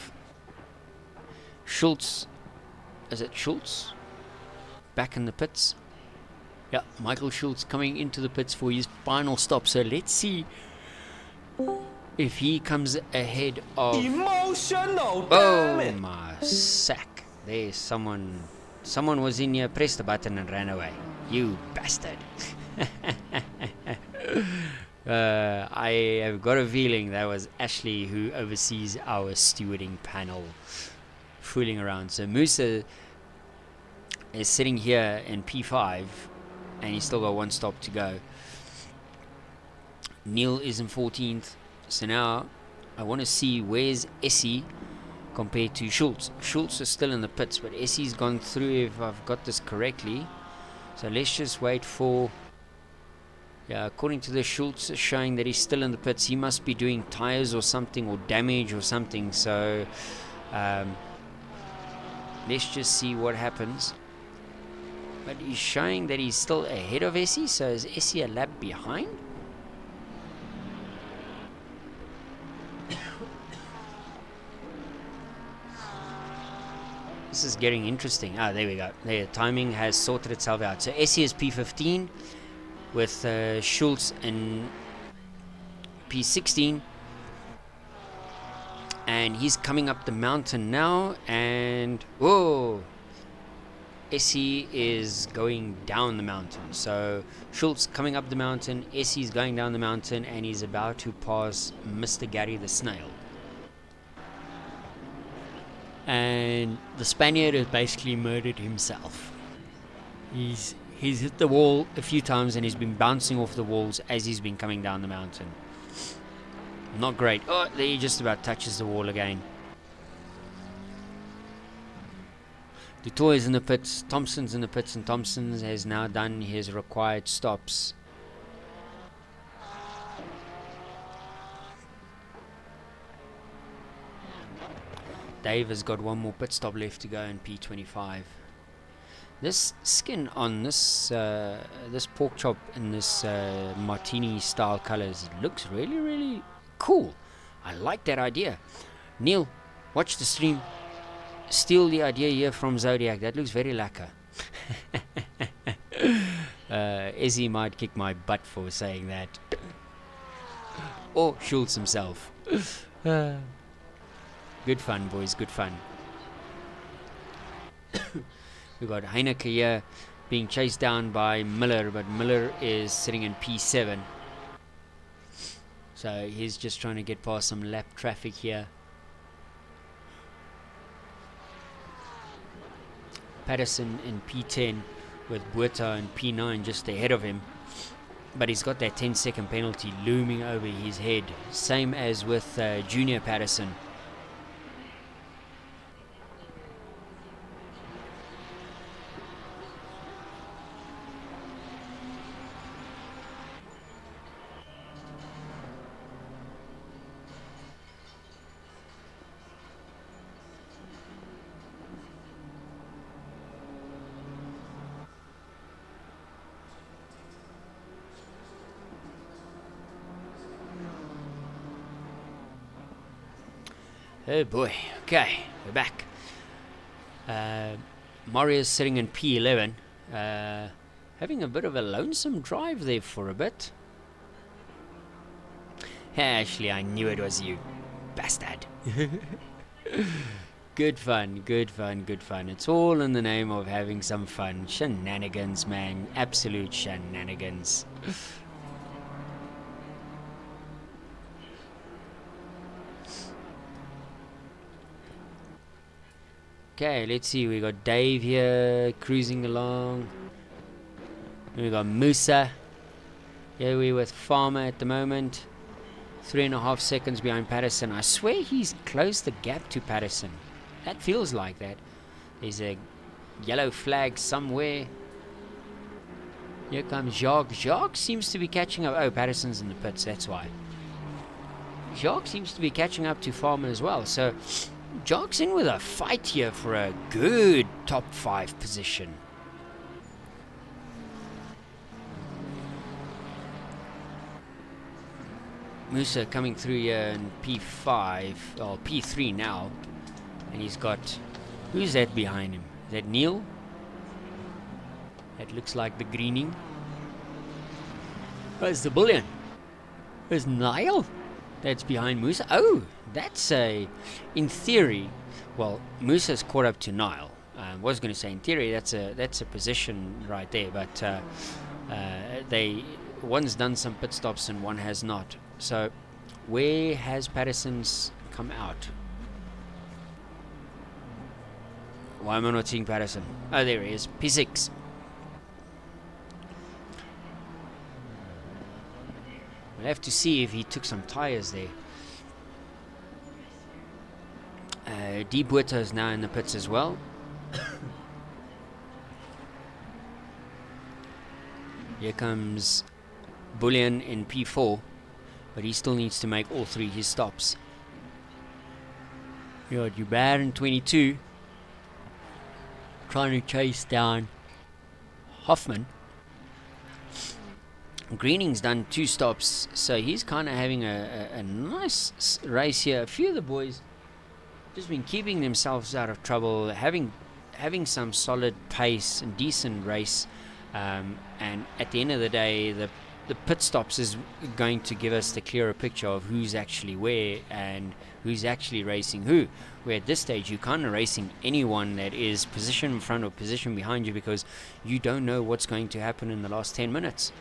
Schultz is it Schultz? Back in the pits. Yeah, Michael Schultz coming into the pits for his final stop. So let's see if he comes ahead of... Emotional, Oh my sack. There's someone was in here, pressed the button and ran away. You bastard. I have got a feeling that was Ashley, who oversees our stewarding panel, fooling around. So Musa is sitting here in P5 and he's still got one stop to go. Neil is in 14th. So now I want to see where's Essie compared to Schultz. Schultz is still in the pits, but Essie's gone through, if I've got this correctly. So let's just wait for... Yeah, according to the Schultz is showing that he's still in the pits. He must be doing tires or something, or damage or something. So let's just see what happens. But he's showing that he's still ahead of Essie. So is Essie a lap behind? This is getting interesting. Ah, there we go. The timing has sorted itself out. So Essie is P15 with Schultz in P16. And he's coming up the mountain now. And, whoa! Essie is going down the mountain. So Schultz coming up the mountain. Essie's going down the mountain. And he's about to pass Mr. Gary the Snail. And the Spaniard has basically murdered himself. He's hit the wall a few times and he's been bouncing off the walls as he's been coming down the mountain. Not great. Oh, there he just about touches the wall again. Dutour is in the pits, Thompson's in the pits, and Thompson has now done his required stops. Dave has got one more pit stop left to go in P25. This skin on this this pork chop in this martini style colors looks really, really cool. I like that idea. Neil, watch the stream. Steal the idea here from Zodiac. That looks very lacquer. Izzy might kick my butt for saying that. Or Schultz himself. Good fun, boys, good fun. We've got Heineke here being chased down by Miller, but Miller is sitting in P7. So he's just trying to get past some lap traffic here. Patterson in P10 with Buerta in P9 just ahead of him. But he's got that 10-second penalty looming over his head. Same as with Junior Patterson. Oh boy, okay, we're back. Maria's sitting in P11, having a bit of a lonesome drive there for a bit. Ashley, I knew it was you, bastard. Good fun, good fun, good fun. It's all in the name of having some fun. Shenanigans, man, absolute shenanigans. Okay, let's see. We got Dave here cruising along. We got Musa. Here we're with Farmer at the moment. 3.5 seconds behind Patterson. I swear he's closed the gap to Patterson. That feels like that. There's a yellow flag somewhere. Here comes Jacques. Jacques seems to be catching up. Oh, Patterson's in the pits, that's why. Jacques seems to be catching up to Farmer as well. So Jacques in with a fight here for a good top 5 position. Musa coming through here in P5, or P3 now. And he's got, who's that behind him? that Neil? That looks like the greening. Where's the bullion? Where's Niall? That's behind Musa. Oh, that's a... In theory, well, Musa's caught up to Niall. I was going to say in theory that's a position right there, but one's done some pit stops and one has not. So where has Patterson's come out? Why am I not seeing Patterson? Oh, there he is. P6. We'll have to see if he took some tires there. D. Buerta is now in the pits as well. Here comes Bullion in P4, but he still needs to make all three his stops. You got Hubert in 22, trying to chase down Hoffman. Greening's done 2 stops, so he's kind of having a nice race here. A few of the boys just been keeping themselves out of trouble, having some solid pace and decent race, and at the end of the day, the pit stops is going to give us the clearer picture of who's actually where and who's actually racing who. Where at this stage you're kind of racing anyone that is position in front or position behind you, because you don't know what's going to happen in the last 10 minutes.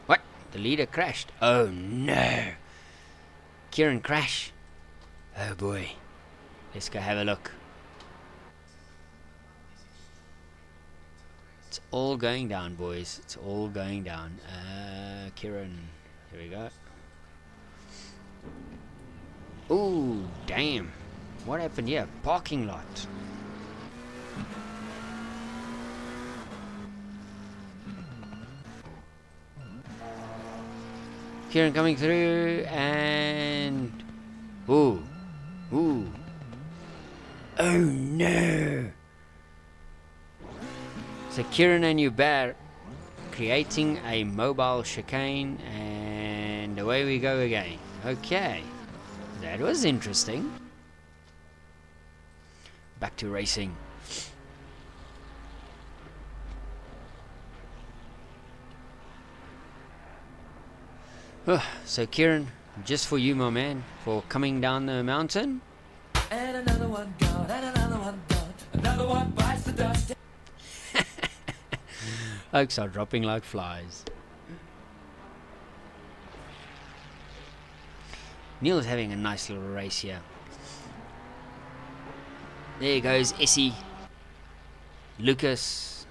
What? The leader crashed. Oh no. Kieran crash. Oh boy. Let's go have a look. It's all going down, boys. It's all going down. Kieran. Here we go. Ooh, damn. What happened here? Parking lot. Kieran coming through and... Ooh. Ooh. Oh no! So Kieran and Hubert creating a mobile chicane, and away we go again. Okay. That was interesting. Back to racing. So Kieran, just for you, my man, for coming down the mountain. And another one gone, and another one gone. Another one bites the dust. Oaks are dropping like flies. Neil's having a nice little race here. There goes Essie. Lucas.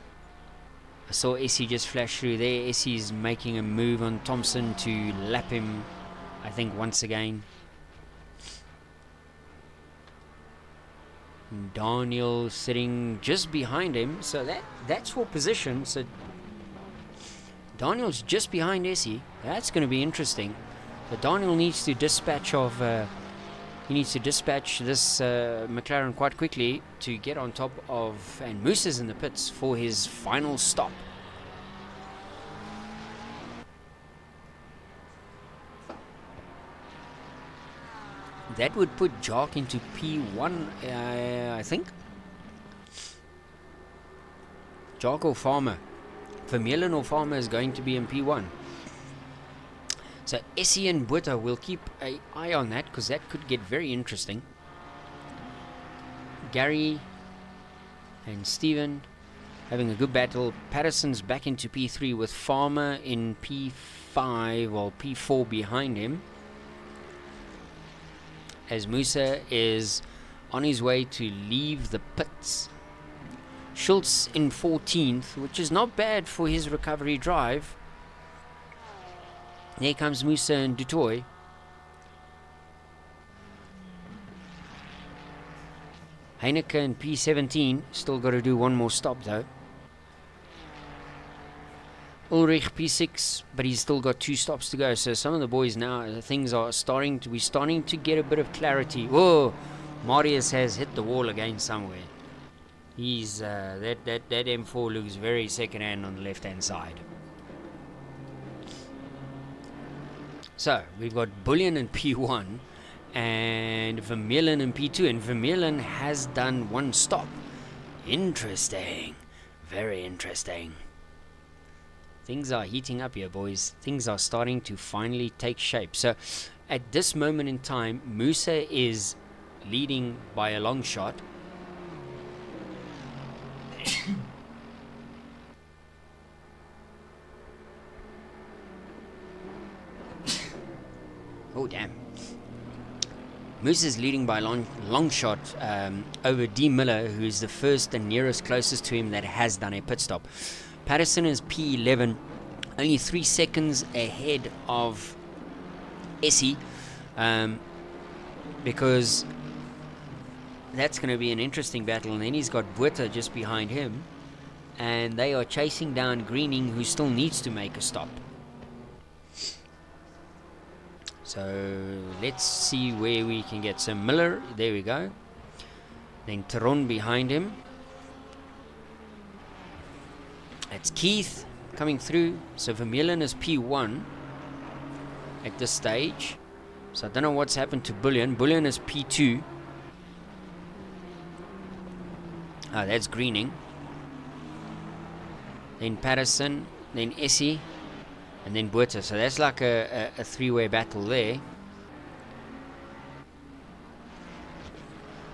I saw Essie just flash through there. Essie's making a move on Thompson to lap him, I think, once again. Daniel sitting just behind him, so that's for position. So Daniel's just behind Essie. That's going to be interesting. But Daniel needs to dispatch this McLaren quite quickly to get on top of, and Moose is in the pits for his final stop. That would put Jock into P1, I think. Jock or Farmer. Vermeulen or Farmer is going to be in P1. So Essie and Buerta will keep an eye on that, because that could get very interesting. Gary and Steven having a good battle. Patterson's back into P3 with Farmer in P5 or P4 behind him, as Musa is on his way to leave the pits. Schultz in 14th, which is not bad for his recovery drive. There comes Musa and Dutoy. Heineke in P17, still got to do one more stop though. Ulrich P6, but he's still got 2 stops to go. So some of the boys now, things are starting to get a bit of clarity. Whoa, Marius has hit the wall again somewhere. He's that M4 looks very second hand on the left hand side. So we've got Bullion in P1 and Vermeulen in P2, and Vermeulen has done one stop. Interesting. Very interesting. Things are heating up here, boys. Things are starting to finally take shape. So at this moment in time, Musa is leading by a long shot. Oh, damn. Moose is leading by a long shot over D. Miller, who is the first and nearest closest to him that has done a pit stop. Patterson is P11, only 3 seconds ahead of Essie, because that's going to be an interesting battle. And then he's got Buerta just behind him, and they are chasing down Greening, who still needs to make a stop. So let's see where we can get. So Miller, there we go. Then Teron behind him. That's Keith coming through. So Vermeulen is P1 at this stage. So I don't know what's happened to Bullion. Bullion is P2. Ah, that's Greening. Then Patterson. Then Essie. And then Buerta. So that's like a three-way battle there.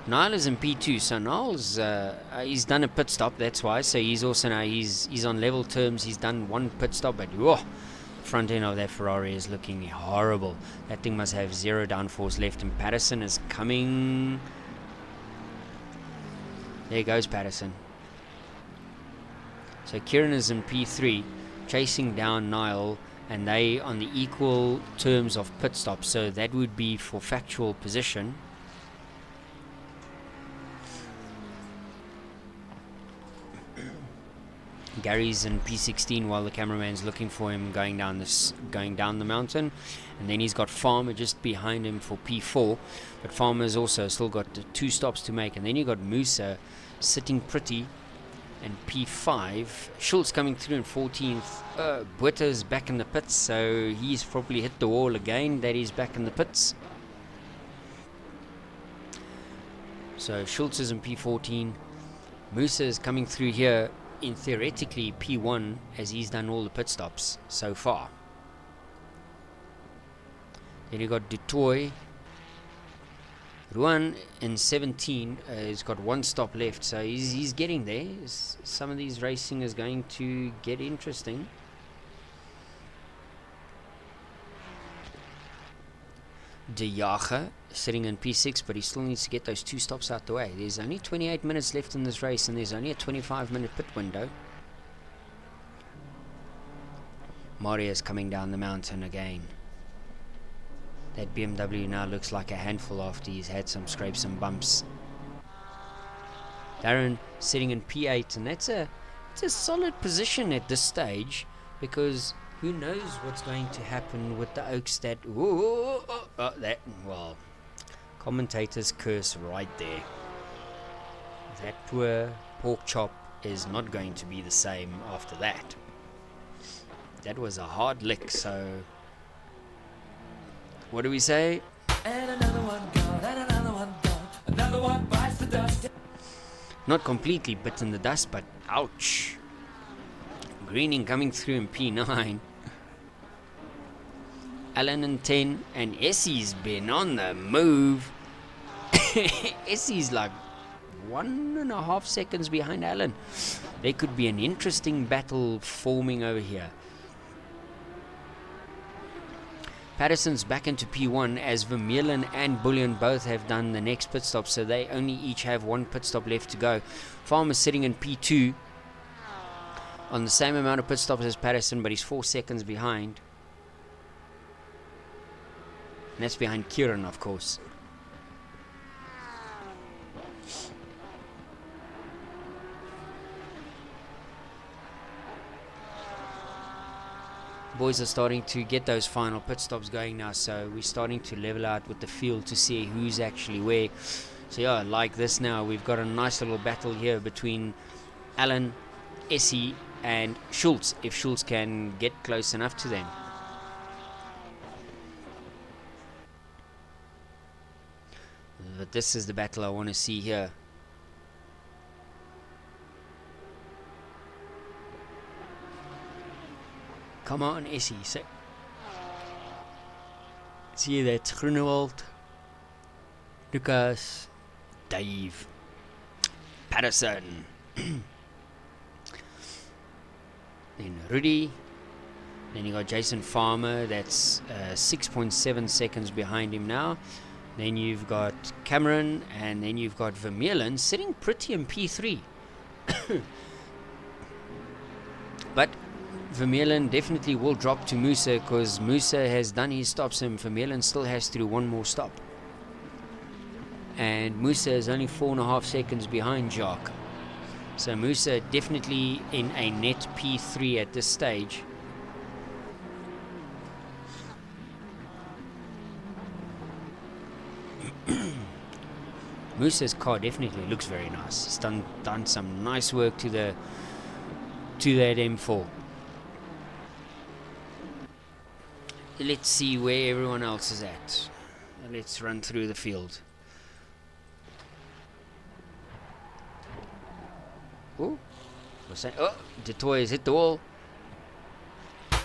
Niall is in P2. So Niall's he's done a pit stop. That's why. So he's also now he's on level terms. He's done one pit stop. But whoa, front end of that Ferrari is looking horrible. That thing must have 0 downforce left. And Patterson is coming. There goes Patterson. So Kieran is in P3. Chasing down Niall, and they on the equal terms of pit stop, so that would be for factual position. Gary's in P16 while the cameraman's looking for him going down the mountain, and then he's got Farmer just behind him for P4, but Farmer's also still got 2 stops to make. And then you got Musa sitting pretty and P5. Schultz coming through in 14th. Buerta's back in the pits, so he's probably hit the wall again that he's back in the pits. So Schultz is in P14. Musa is coming through here in theoretically P1, as he's done all the pit stops so far. Then you got Dutoy. Ruan in 17 has got 1 stop left, so he's getting there. Some of these racing is going to get interesting. De Jager sitting in P6, but he still needs to get those 2 stops out the way. There's only 28 minutes left in this race, and there's only a 25-minute pit window. Maria's coming down the mountain again. That BMW now looks like a handful after he's had some scrapes and bumps. Darren sitting in P8, and it's a solid position at this stage, because who knows what's going to happen with the Oaks that... well, commentator's curse right there. That poor pork chop is not going to be the same after that. That was a hard lick, so... What do we say? And another one gone, and another one gone. Another one bites the dust. Not completely bit in the dust, but ouch. Greening coming through in P9. Alan in 10, and Essie's been on the move. Essie's like 1.5 seconds behind Alan. There could be an interesting battle forming over here. Patterson's back into P1 as Vermeulen and Bullion both have done the next pit stop, so they only each have 1 pit stop left to go. Farmer's sitting in P2 on the same amount of pit stops as Patterson, but he's 4 seconds behind. And that's behind Kieran, of course. Boys are starting to get those final pit stops going now, so we're starting to level out with the field to see who's actually where. So yeah, like this now, we've got a nice little battle here between Alan, Essie and Schultz, if Schultz can get close enough to them. But this is the battle I want to see here. Come on, Essie. See that Groenewald, Lucas, Dave, Patterson, then Rudy, then you got Jason Farmer, that's 6.7 seconds behind him now. Then you've got Cameron, and then you've got Vermeulen sitting pretty in P3. But Vermeulen definitely will drop to Musa, because Musa has done his stops and Vermeulen still has to do one more stop. And Musa is only 4.5 seconds behind Jacques. So Musa definitely in a net P3 at this stage. Musa's car definitely looks very nice. He's done some nice work to that M4. Let's see where everyone else is at. Let's run through the field. Oh, what's that? Oh, Detoy has hit the wall.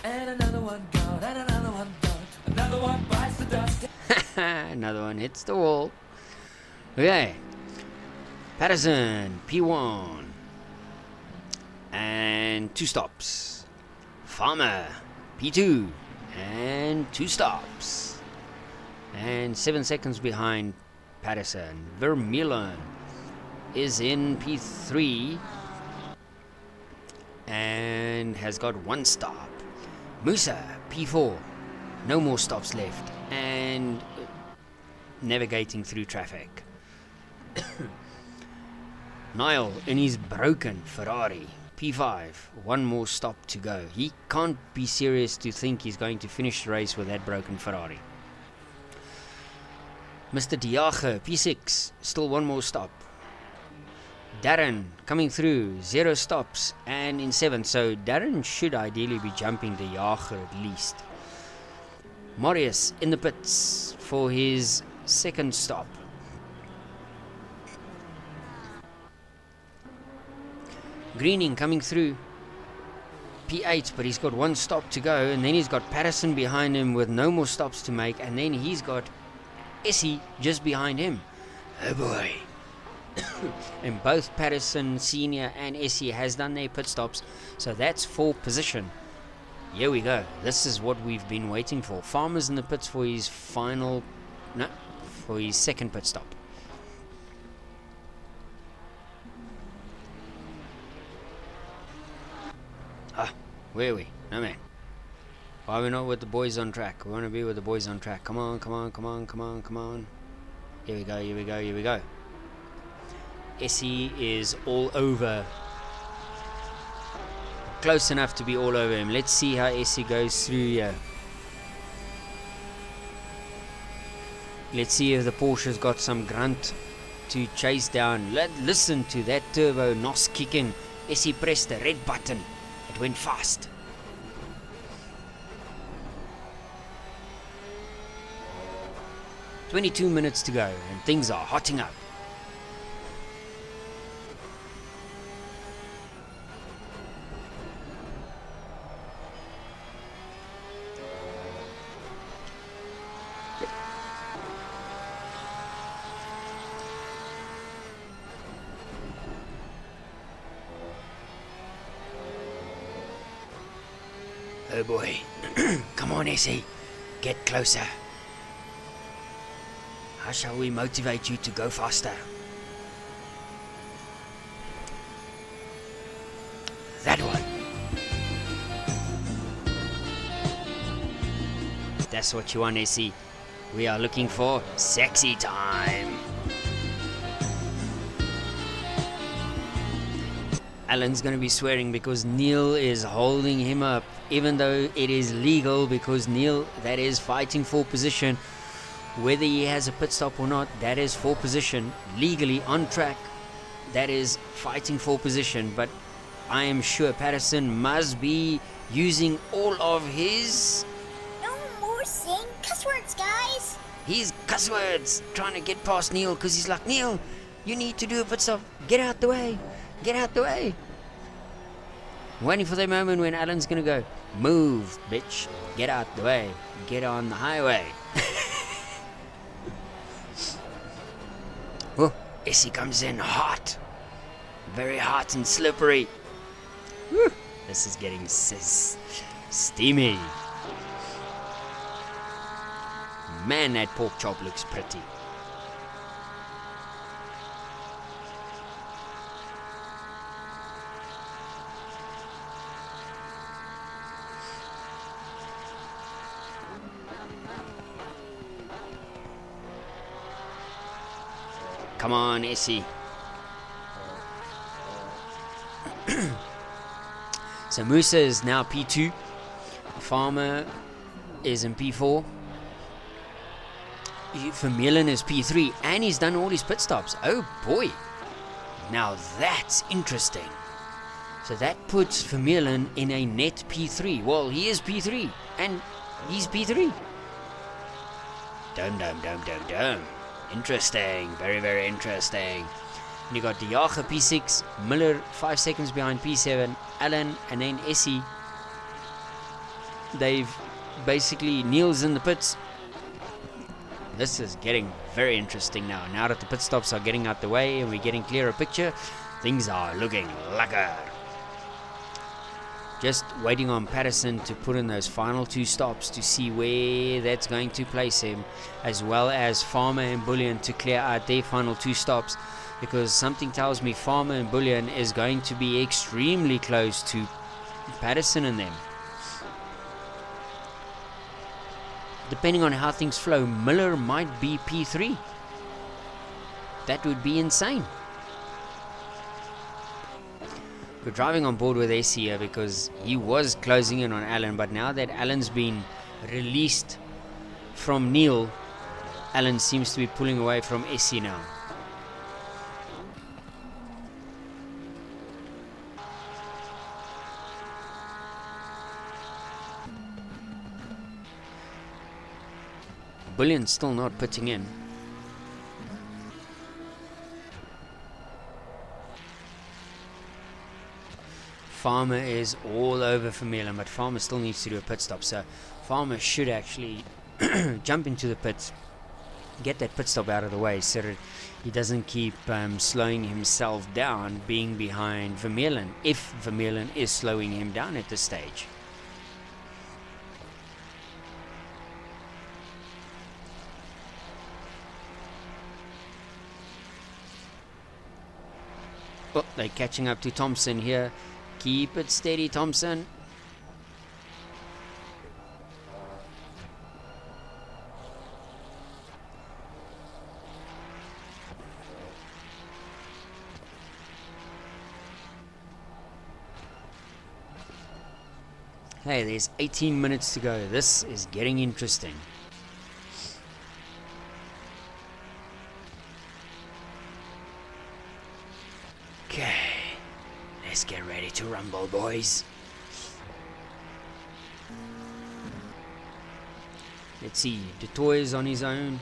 And another one gone, and another one gone. Another one bites the dust. Another one hits the wall. Okay. Patterson, P1. And 2 stops. Farmer, P2. And 2 stops. And 7 seconds behind Patterson. Vermeulen is in P3. And has got 1 stop. Musa, P4. No more stops left. And navigating through traffic. Niall in his broken Ferrari, P5, 1 more stop to go. He can't be serious to think he's going to finish the race with that broken Ferrari. Mr. Diage, P6, still 1 more stop. Darren coming through, 0 stops and in 7th, so Darren should ideally be jumping Diage at least. Marius in the pits for his 2nd stop. Greening coming through, P8, but he's got 1 stop to go, and then he's got Patterson behind him with no more stops to make, and then he's got Essie just behind him. Oh boy. And both Patterson Senior and Essie has done their pit stops, so that's 4th position. Here we go. This is what we've been waiting for. Farmer's in the pits for his for his 2nd pit stop. Where are we? No man. Why are we not with the boys on track? We want to be with the boys on track. Come on, come on, come on, come on, come on. Here we go, here we go, here we go. Essie is all over. Close enough to be all over him. Let's see how Essie goes through here. Let's see if the Porsche's got some grunt to chase down. Listen to that turbo nos kicking. Essie pressed the red button. It went fast. "22 minutes to go and things are hotting up. Oh boy. Come on, Essie. Get closer. How shall we motivate you to go faster? That one. That's what you want, Essie. We are looking for sexy time. Alan's going to be swearing because Neil is holding him up, even though it is legal, because Neil, that is fighting for position. Whether he has a pit stop or not, that is for position. Legally on track, that is fighting for position. But I am sure Patterson must be using all of his... No more saying cuss words, guys. He's cuss words trying to get past Neil because he's like, Neil, you need to do a pit stop. Get out the way. Get out the way. Waiting for the moment when Alan's going to go, move, bitch. Get out the way. Get on the highway. Oh, Essie comes in hot. Very hot and slippery. Woo. This is getting steamy. Man, that pork chop looks pretty. Come on, Essie. So Musa is now P2. Farmer is in P4. Vermeulen is P3. And he's done all his pit stops. Oh boy. Now that's interesting. So that puts Vermeulen in a net P3. Well, he is P3. And he's P3. Dum. Interesting. Very, very interesting. And you got De Jager P6, Miller 5 seconds behind P7, Allen, and then Essie. They've basically, Neil's in the pits. This is getting very interesting now. Now that the pit stops are getting out the way and we're getting clearer picture, things are looking lekker. Just waiting on Patterson to put in those final 2 stops to see where that's going to place him, as well as Farmer and Bullion to clear out their final 2 stops, because something tells me Farmer and Bullion is going to be extremely close to Patterson and them. Depending on how things flow, Miller might be P3. That would be insane. We're driving on board with Essie here because he was closing in on Allen, but now that Allen's been released from Neil, Allen seems to be pulling away from Essie now. Bullion's still not putting in. Farmer is all over Vermeulen, but Farmer still needs to do a pit stop, so Farmer should actually jump into the pits, get that pit stop out of the way so that he doesn't keep slowing himself down being behind Vermeulen, if Vermeulen is slowing him down at this stage. Oh, they're catching up to Thompson here. Keep it steady, Thompson. Hey, there's 18 minutes to go. This is getting interesting. Okay, let's get ready to rumble, boys. Let's see, Detoy is on his own.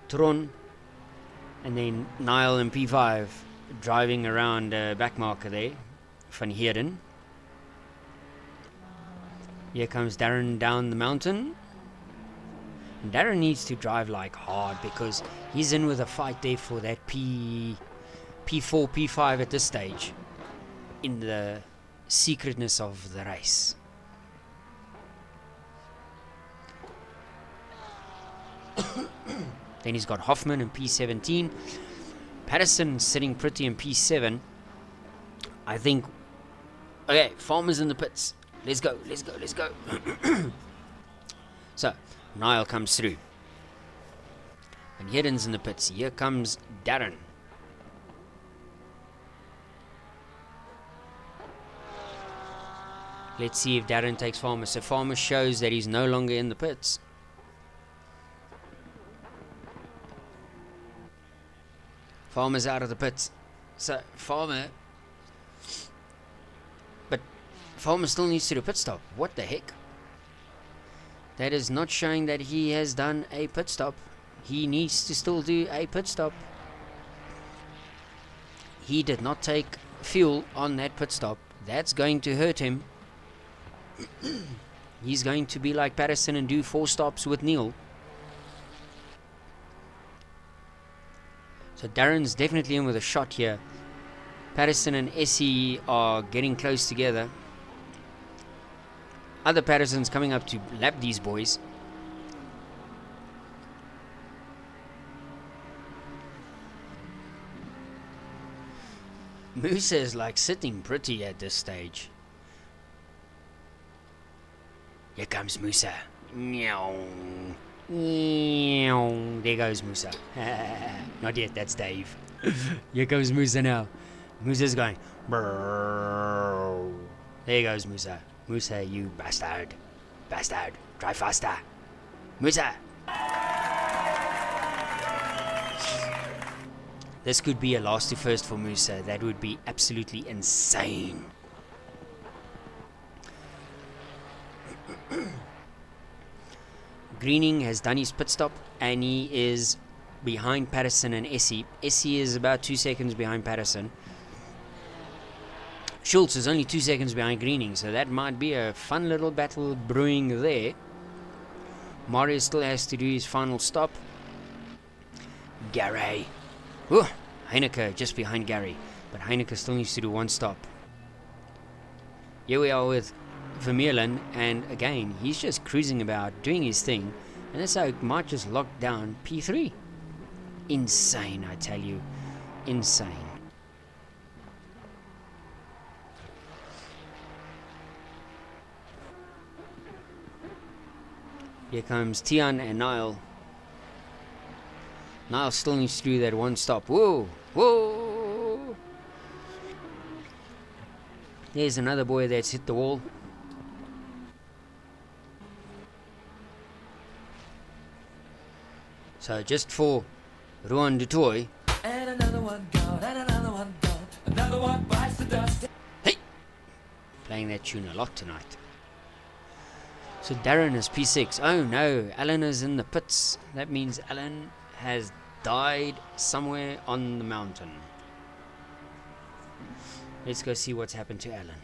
Tron, and then Niall and P5 driving around backmarker there, Van Heerden. Here comes Darren down the mountain. And Darren needs to drive like hard because he's in with a fight there for that P4, P5 at this stage in the secretness of the race. Then he's got Hoffman in P17. Patterson sitting pretty in P7. I think... Okay, Farmer's in the pits. Let's go. So, Niall comes through. And Heerden's in the pits. Here comes Darren. Let's see if Darren takes Farmer. So Farmer shows that he's no longer in the pits. Farmer's out of the pits. So Farmer... But Farmer still needs to do a pit stop. What the heck? That is not showing that he has done a pit stop. He needs to still do a pit stop. He did not take fuel on that pit stop. That's going to hurt him. He's going to be like Patterson and do 4 stops with Neil. So Darren's definitely in with a shot here. Patterson and Essie are getting close together. Other Patterson's coming up to lap these boys. Musa is like sitting pretty at this stage. Here comes Musa. Meow. Meow. There goes Musa. Not yet, that's Dave. Here goes Musa now. Musa's going. Brrr. There goes Musa. Musa, you bastard. Bastard. Try faster. Musa. This could be a last to first for Musa. That would be absolutely insane. Greening has done his pit stop and he is behind Patterson and Essie. Essie is about 2 seconds behind Patterson. Schultz is only 2 seconds behind Greening, so that might be a fun little battle brewing there. Mario still has to do his final stop. Gary. Ooh, Heineke just behind Gary, but Heineke still needs to do 1 stop. Here we are with Vermeulen, and again, he's just cruising about, doing his thing, and that's how it might just lock down P3. Insane, I tell you. Insane. Here comes Tian and Niall. Niall still needs to do that 1 stop. Whoa! Whoa! There's another boy that's hit the wall. So just for Ruan Dutoy. And another one gone, and another one gone. Another one bites the dust. Hey! Playing that tune a lot tonight. So Darren is P6. Oh no, Alan is in the pits. That means Alan has died somewhere on the mountain. Let's go see what's happened to Alan.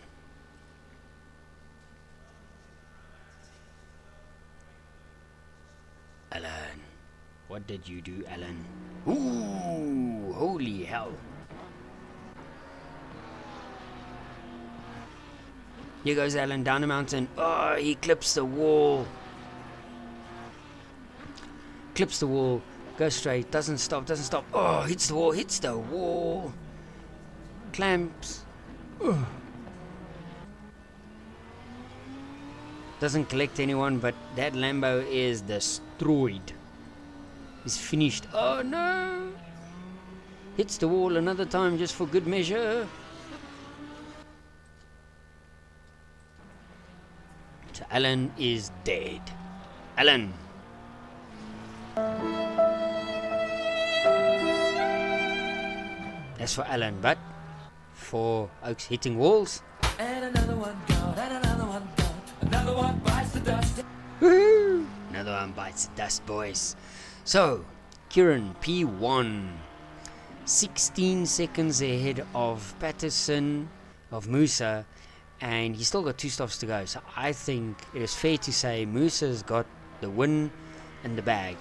Alan. What did you do, Alan? Ooh, holy hell. Here goes Alan down the mountain. Oh, he clips the wall. Clips the wall. Goes straight. Doesn't stop. Doesn't stop. Oh, hits the wall. Hits the wall. Clamps. Oh. Doesn't collect anyone, but that Lambo is destroyed. He's finished. Oh no. Hits the wall another time just for good measure. So Alan is dead. Alan. That's for Alan, but for Oaks hitting walls. And another one gone, and another one gone. Another one bites the dust. Woohoo! Another one bites the dust, boys. So, Kieran, P1. 16 seconds ahead of Patterson, of Musa, and he's still got 2 stops to go. So I think it is fair to say Musa's got the win and the bag.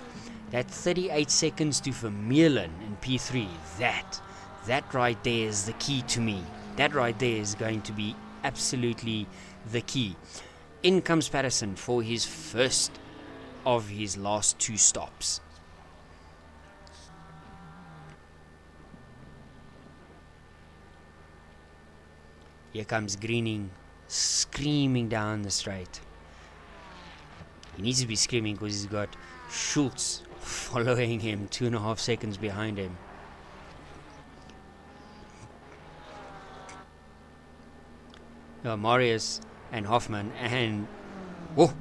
That 38 seconds to Vermeulen in P3, that right there is the key to me. That right there is going to be absolutely the key. In comes Patterson for his first of his last 2 stops. Here comes Greening, screaming down the straight. He needs to be screaming because he's got Schultz following him 2.5 seconds behind him. Marius and Hoffman and the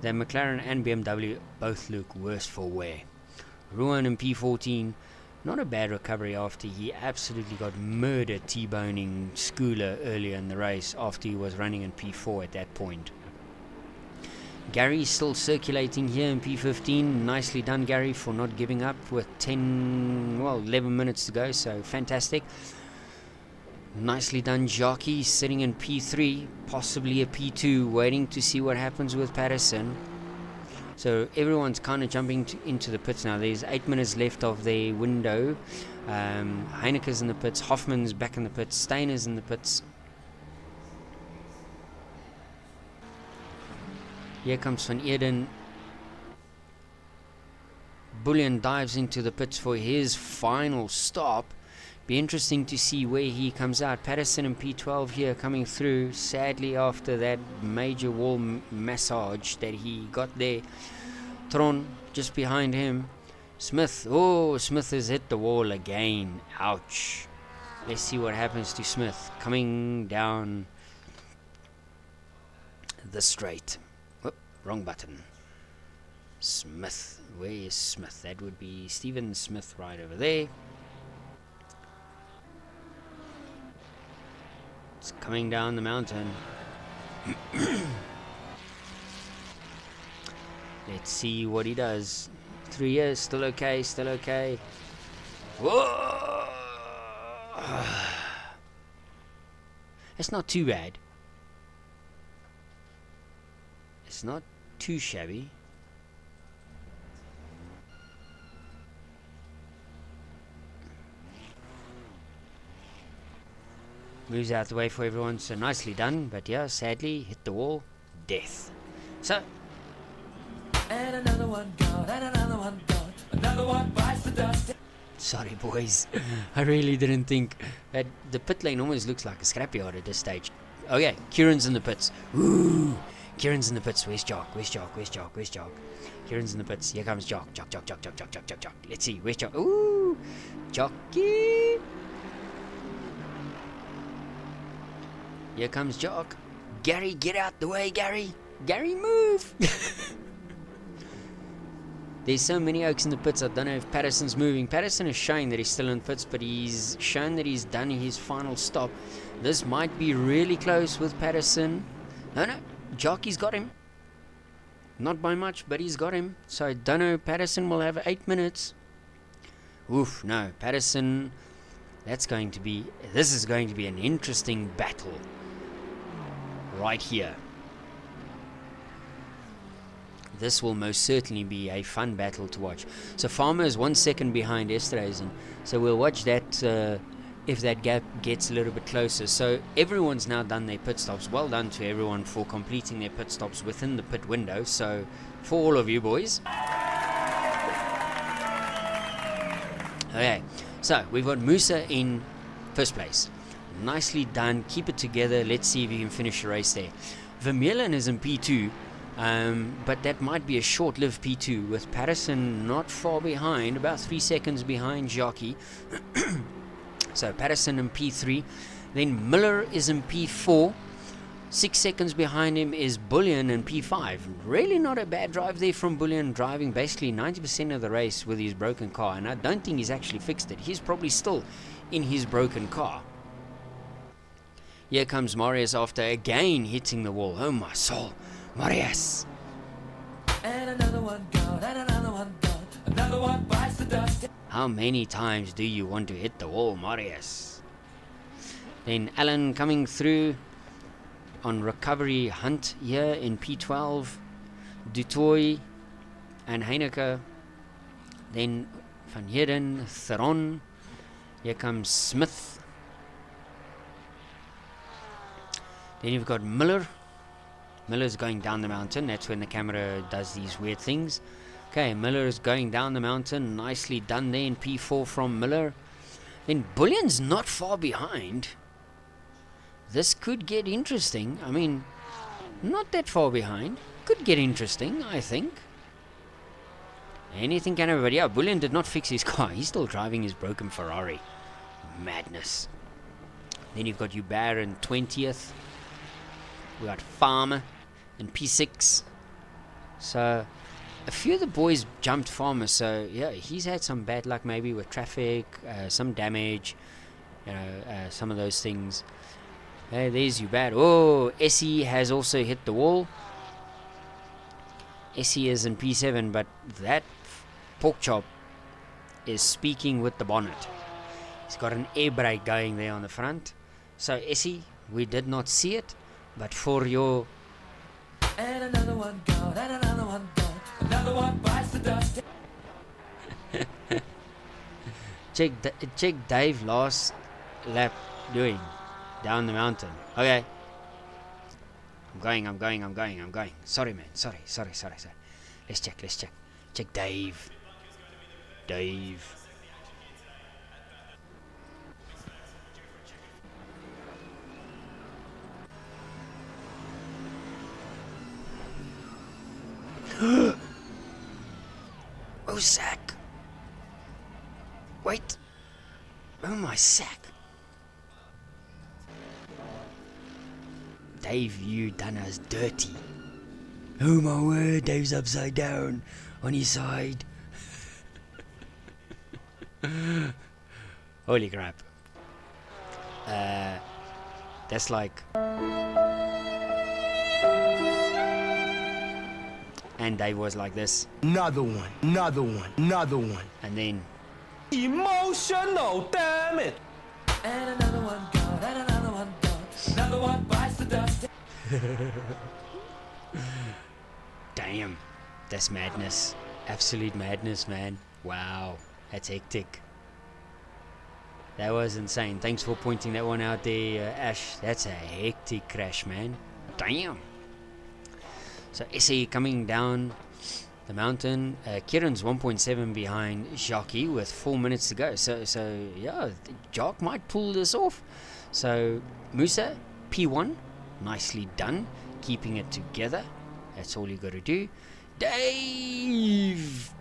McLaren and BMW both look worse for wear. Ruan in P14, not a bad recovery after he absolutely got murdered T-boning Schooler earlier in the race after he was running in P4 at that point. Gary's still circulating here in P15. Nicely done, Gary, for not giving up with 11 minutes to go. So fantastic. Nicely done, Jockey, sitting in P3, possibly a P2, waiting to see what happens with Patterson. So everyone's kind of jumping into the pits now. There's 8 minutes left of their window. Heineke's in the pits, Hoffman's back in the pits, Steiner's in the pits. Here comes Van Eerden. Bullion dives into the pits for his final stop. Be interesting to see where he comes out. Patterson in P12 here coming through, sadly after that major wall massage that he got there. Tron just behind him. Smith, oh, Smith has hit the wall again. Ouch. Let's see what happens to Smith coming down the straight. Whoop, wrong button. Smith, where is Smith? That would be Stephen Smith right over there. It's coming down the mountain. Let's see what he does. 3 years, still okay, still okay. Whoa! It's not too bad. It's not too shabby. Moves out the way for everyone, so nicely done. But yeah, sadly, hit the wall. Death. So, And another one gone, and another one gone. Another one bites the dust. sorry boys. I really didn't think that the pit lane almost looks like a scrapyard at this stage. Okay, Kieran's in the pits. Ooh, Kieran's in the pits. Where's Jock? Where's Jock? Where's Jock? Where's Jock? Kieran's in the pits. Here comes Jock. Jock. Let's see. Where's Jock? Ooh, Jockey. Here comes Jock. Gary, get out the way, Gary. Gary, move. There's so many oaks in the pits. I don't know if Patterson's moving. Patterson is showing that he's still in pits, but he's shown that he's done his final stop. This might be really close with Patterson. No, Jockey's got him. Not by much, but he's got him. So I don't know. Patterson will have 8 minutes. Oof, no. Patterson, this is going to be an interesting battle. Right here. This will most certainly be a fun battle to watch. So Farmer is 1 second behind Esterhazen. So we'll watch that if that gap gets a little bit closer. So everyone's now done their pit stops. Well done to everyone for completing their pit stops within the pit window. So for all of you boys. Okay. So we've got Musa in first place. Nicely done. Keep it together. Let's see if you can finish the race there. Vermeulen is in P2. But that might be a short-lived P2 with Patterson not far behind, about 3 seconds behind Jockey. So Patterson in P3. Then Miller is in P4. 6 seconds behind him is Bullion in P5. Really not a bad drive there from Bullion, driving basically 90% of the race with his broken car. And I don't think he's actually fixed it. He's probably still in his broken car. Here comes Marius after again hitting the wall. Oh my soul. Marius. And another one gone, and another one gone. Another one bites the dust. How many times do you want to hit the wall, Marius? Then Alan coming through on recovery hunt here in P12. Dutoy and Heineke. Then Van Heerden, Theron. Here comes Smith. Then you've got Miller. Miller's going down the mountain. That's when the camera does these weird things. Okay, Miller is going down the mountain. Nicely done there in P4 from Miller. Then Bullion's not far behind. This could get interesting. I mean, not that far behind. Could get interesting, I think. Anything can happen. But yeah, Bullion did not fix his car. He's still driving his broken Ferrari. Madness. Then you've got Hubert in 20th. We got Farmer in P6. So a few of the boys jumped Farmer. So yeah, he's had some bad luck maybe with traffic, some damage, some of those things. Hey, there's Hubert. Oh, Essie has also hit the wall. Essie is in P7, but that pork chop is speaking with the bonnet. He's got an air brake going there on the front. So Essie, we did not see it, but for your And another one gone, and another one gone. Another one bites the dust. check Dave last lap doing down the mountain. Okay. I'm going. Sorry, man. Sorry. Let's check. Check Dave. Oh, sack. Wait. Oh, my sack. Dave, you done us dirty. Oh my word, Dave's upside down on his side. Holy crap. That's like... And Dave was like this. Another one. And then... Emotional, damn it! And another one gone, and another one gone. Another one bites the dust. Damn. That's madness. Absolute madness, man. Wow. That's hectic. That was insane. Thanks for pointing that one out there, Ash. That's a hectic crash, man. Damn. So Essie coming down the mountain. Kieran's 1.7 behind Jacques with 4 minutes to go. So yeah, Jacques might pull this off. So Musa, P1, nicely done. Keeping it together. That's all you got to do. Dave!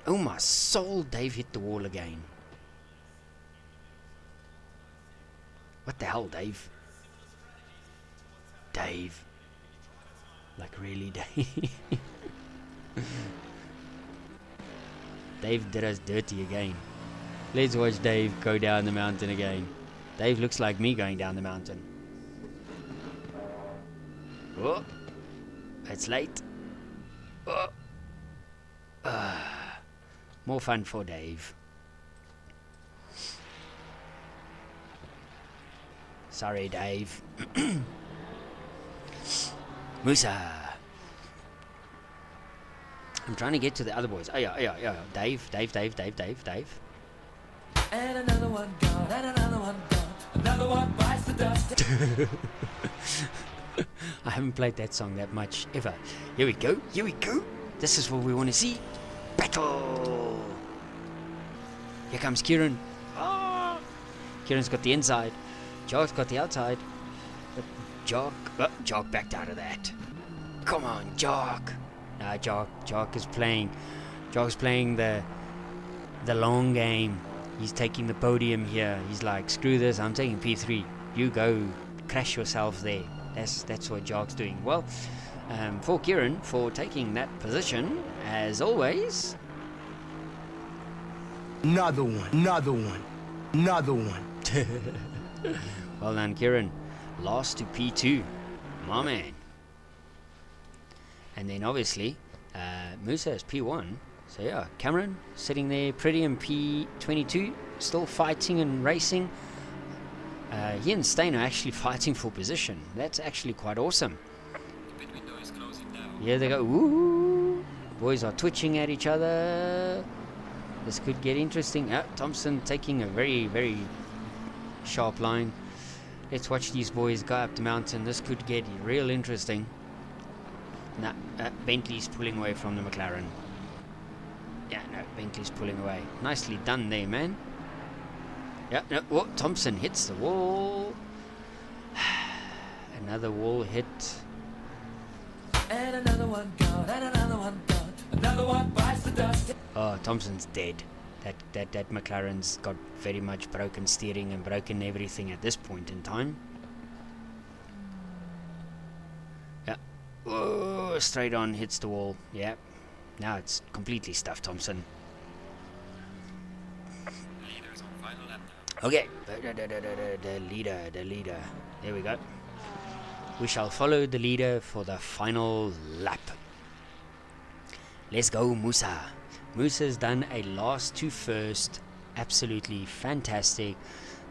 Oh my soul, Dave hit the wall again. What the hell, Dave? Dave. Like really, Dave? Dave did us dirty again. Let's watch Dave go down the mountain again. Dave looks like me going down the mountain. Oh, it's late. Oh. More fun for Dave. Sorry, Dave. Musa. I'm trying to get to the other boys. Oh yeah. Dave. And another one gone, and another one gone. Another one bites the dust. I haven't played that song that much ever. Here we go. This is what we want to see. Battle. Here comes Kieran. Oh. Kieran's got the inside. Jock's got the outside. But Jock backed out of that. Come on, Jock. Nah, Jock is playing. Jock's playing the long game. He's taking the podium here. He's like, screw this, I'm taking P3. You go crash yourself there. That's what Jock's doing. Well, for Kieran for taking that position, as always. Another one. Well done, Kieran. Lost to P2. My man. And then obviously, Musa is P1. So yeah, Cameron sitting there pretty in P22. Still fighting and racing. He and Stain are actually fighting for position. That's actually quite awesome. Here they go. Ooh. Boys are twitching at each other. This could get interesting. Thompson taking a very, very sharp line. Let's watch these boys go up the mountain. This could get real interesting. Nah, Bentley's pulling away from the McLaren. Yeah, no, Bentley's pulling away. Nicely done there, man. Yeah, no, whoa, Thompson hits the wall. Another wall hit. And another one gone, and another one gone. Another one bites the dust. Oh, Thompson's dead. That McLaren's got very much broken steering and broken everything at this point in time. Yeah. Oh, straight on, hits the wall. Yeah. Now it's completely stuffed, Thompson. Okay. The leader. There we go. We shall follow the leader for the final lap. Let's go, Musa. Musa's done a last to first. Absolutely fantastic.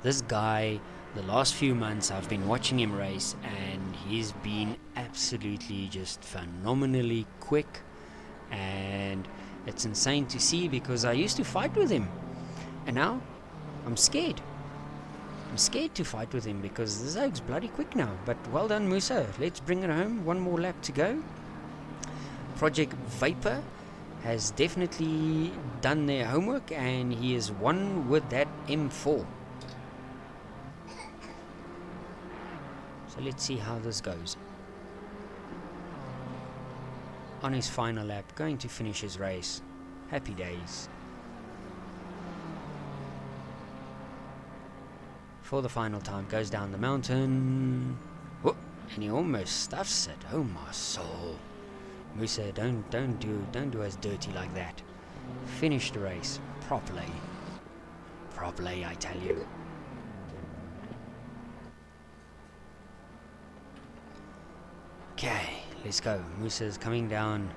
This guy, the last few months I've been watching him race, and he's been absolutely just phenomenally quick, and it's insane to see because I used to fight with him, and now I'm scared. I'm scared to fight with him because this oak's bloody quick now. But well done, Musa. Let's bring it home. One more lap to go. Project Vapor has definitely done their homework, and he is won with that M4. So let's see how this goes. On his final lap, going to finish his race. Happy days. For the final time, goes down the mountain. Whoop, and he almost stuffs it. Oh my soul. Musa, don't do us dirty like that. Finish the race properly. Properly, I tell you. Okay, let's go. Musa's coming down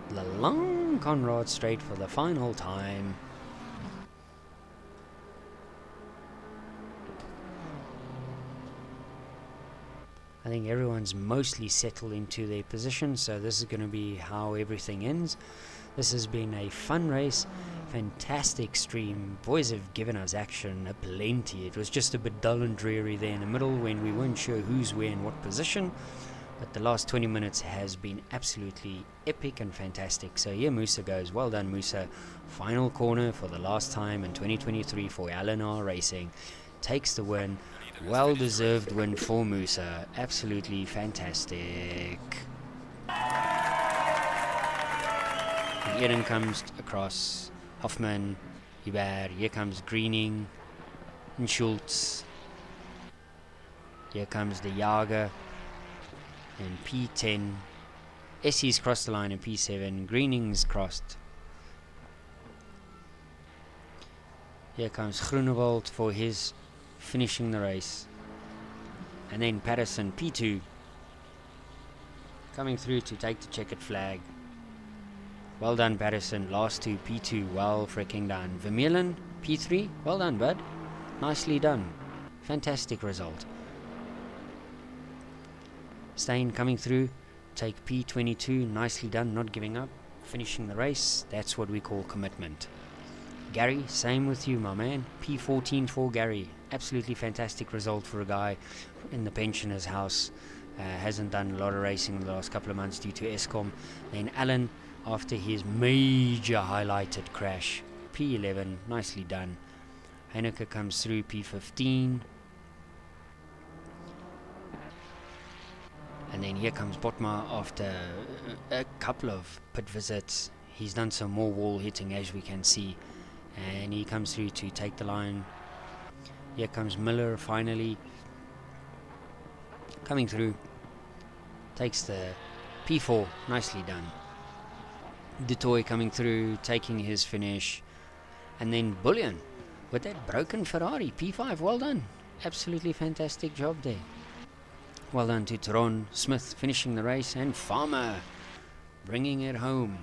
the long Conrad Straight for the final time. I think everyone's mostly settled into their position, so this is going to be how everything ends. This has been a fun race, fantastic stream. Boys have given us action aplenty. It was just a bit dull and dreary there in the middle when we weren't sure who's where in what position, but the last 20 minutes has been absolutely epic and fantastic. So here Musa goes. Well done, Musa. Final corner for the last time in 2023 for LNR Racing. Takes the win. Well deserved win for Musa. Absolutely fantastic. And Eden comes across. Hoffman, Hubert. Here comes Greening and Schultz. Here comes the Jager and P10. Essie's crossed the line in P7. Greening's crossed. Here comes Groenewald for his finishing the race, and then Patterson P2 coming through to take the checkered flag. Well done, Patterson. Last two P2, well freaking done. Vermeulen P3, well done, bud. Nicely done. Fantastic result. Steyn coming through, take P22, nicely done, not giving up, finishing the race. That's what we call commitment. Gary, same with you, my man. P14 for Gary. Absolutely fantastic result for a guy in the pensioner's house. Hasn't done a lot of racing in the last couple of months due to ESCOM. Then Alan, after his major highlighted crash. P11, nicely done. Heineke comes through, P15. And then here comes Botma after a couple of pit visits. He's done some more wall hitting, as we can see. And he comes through to take the line. Here comes Miller finally coming through, takes the P4, nicely done. Dutoy coming through, taking his finish, and then Bullion with that broken Ferrari P5, well done, absolutely fantastic job there. Well done to Teron, Smith finishing the race, and Farmer bringing it home.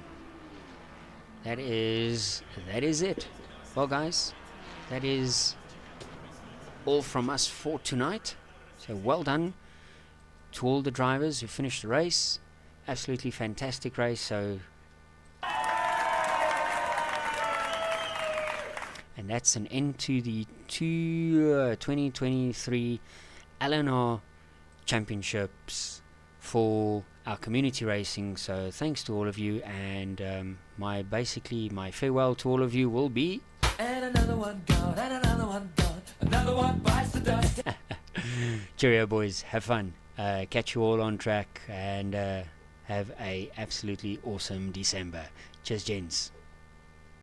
That is it. Well, guys, that is all from us for tonight. So well done to all the drivers who finished the race. Absolutely fantastic race. So, and that's an end to the 2023 LNR Championships for our community racing. So thanks to all of you, and my farewell to all of you will be And another one gone, and another one gone. Another one bites the dust. cheerio, boys. Have fun. Catch you all on track, and have a absolutely awesome December. Cheers, gents.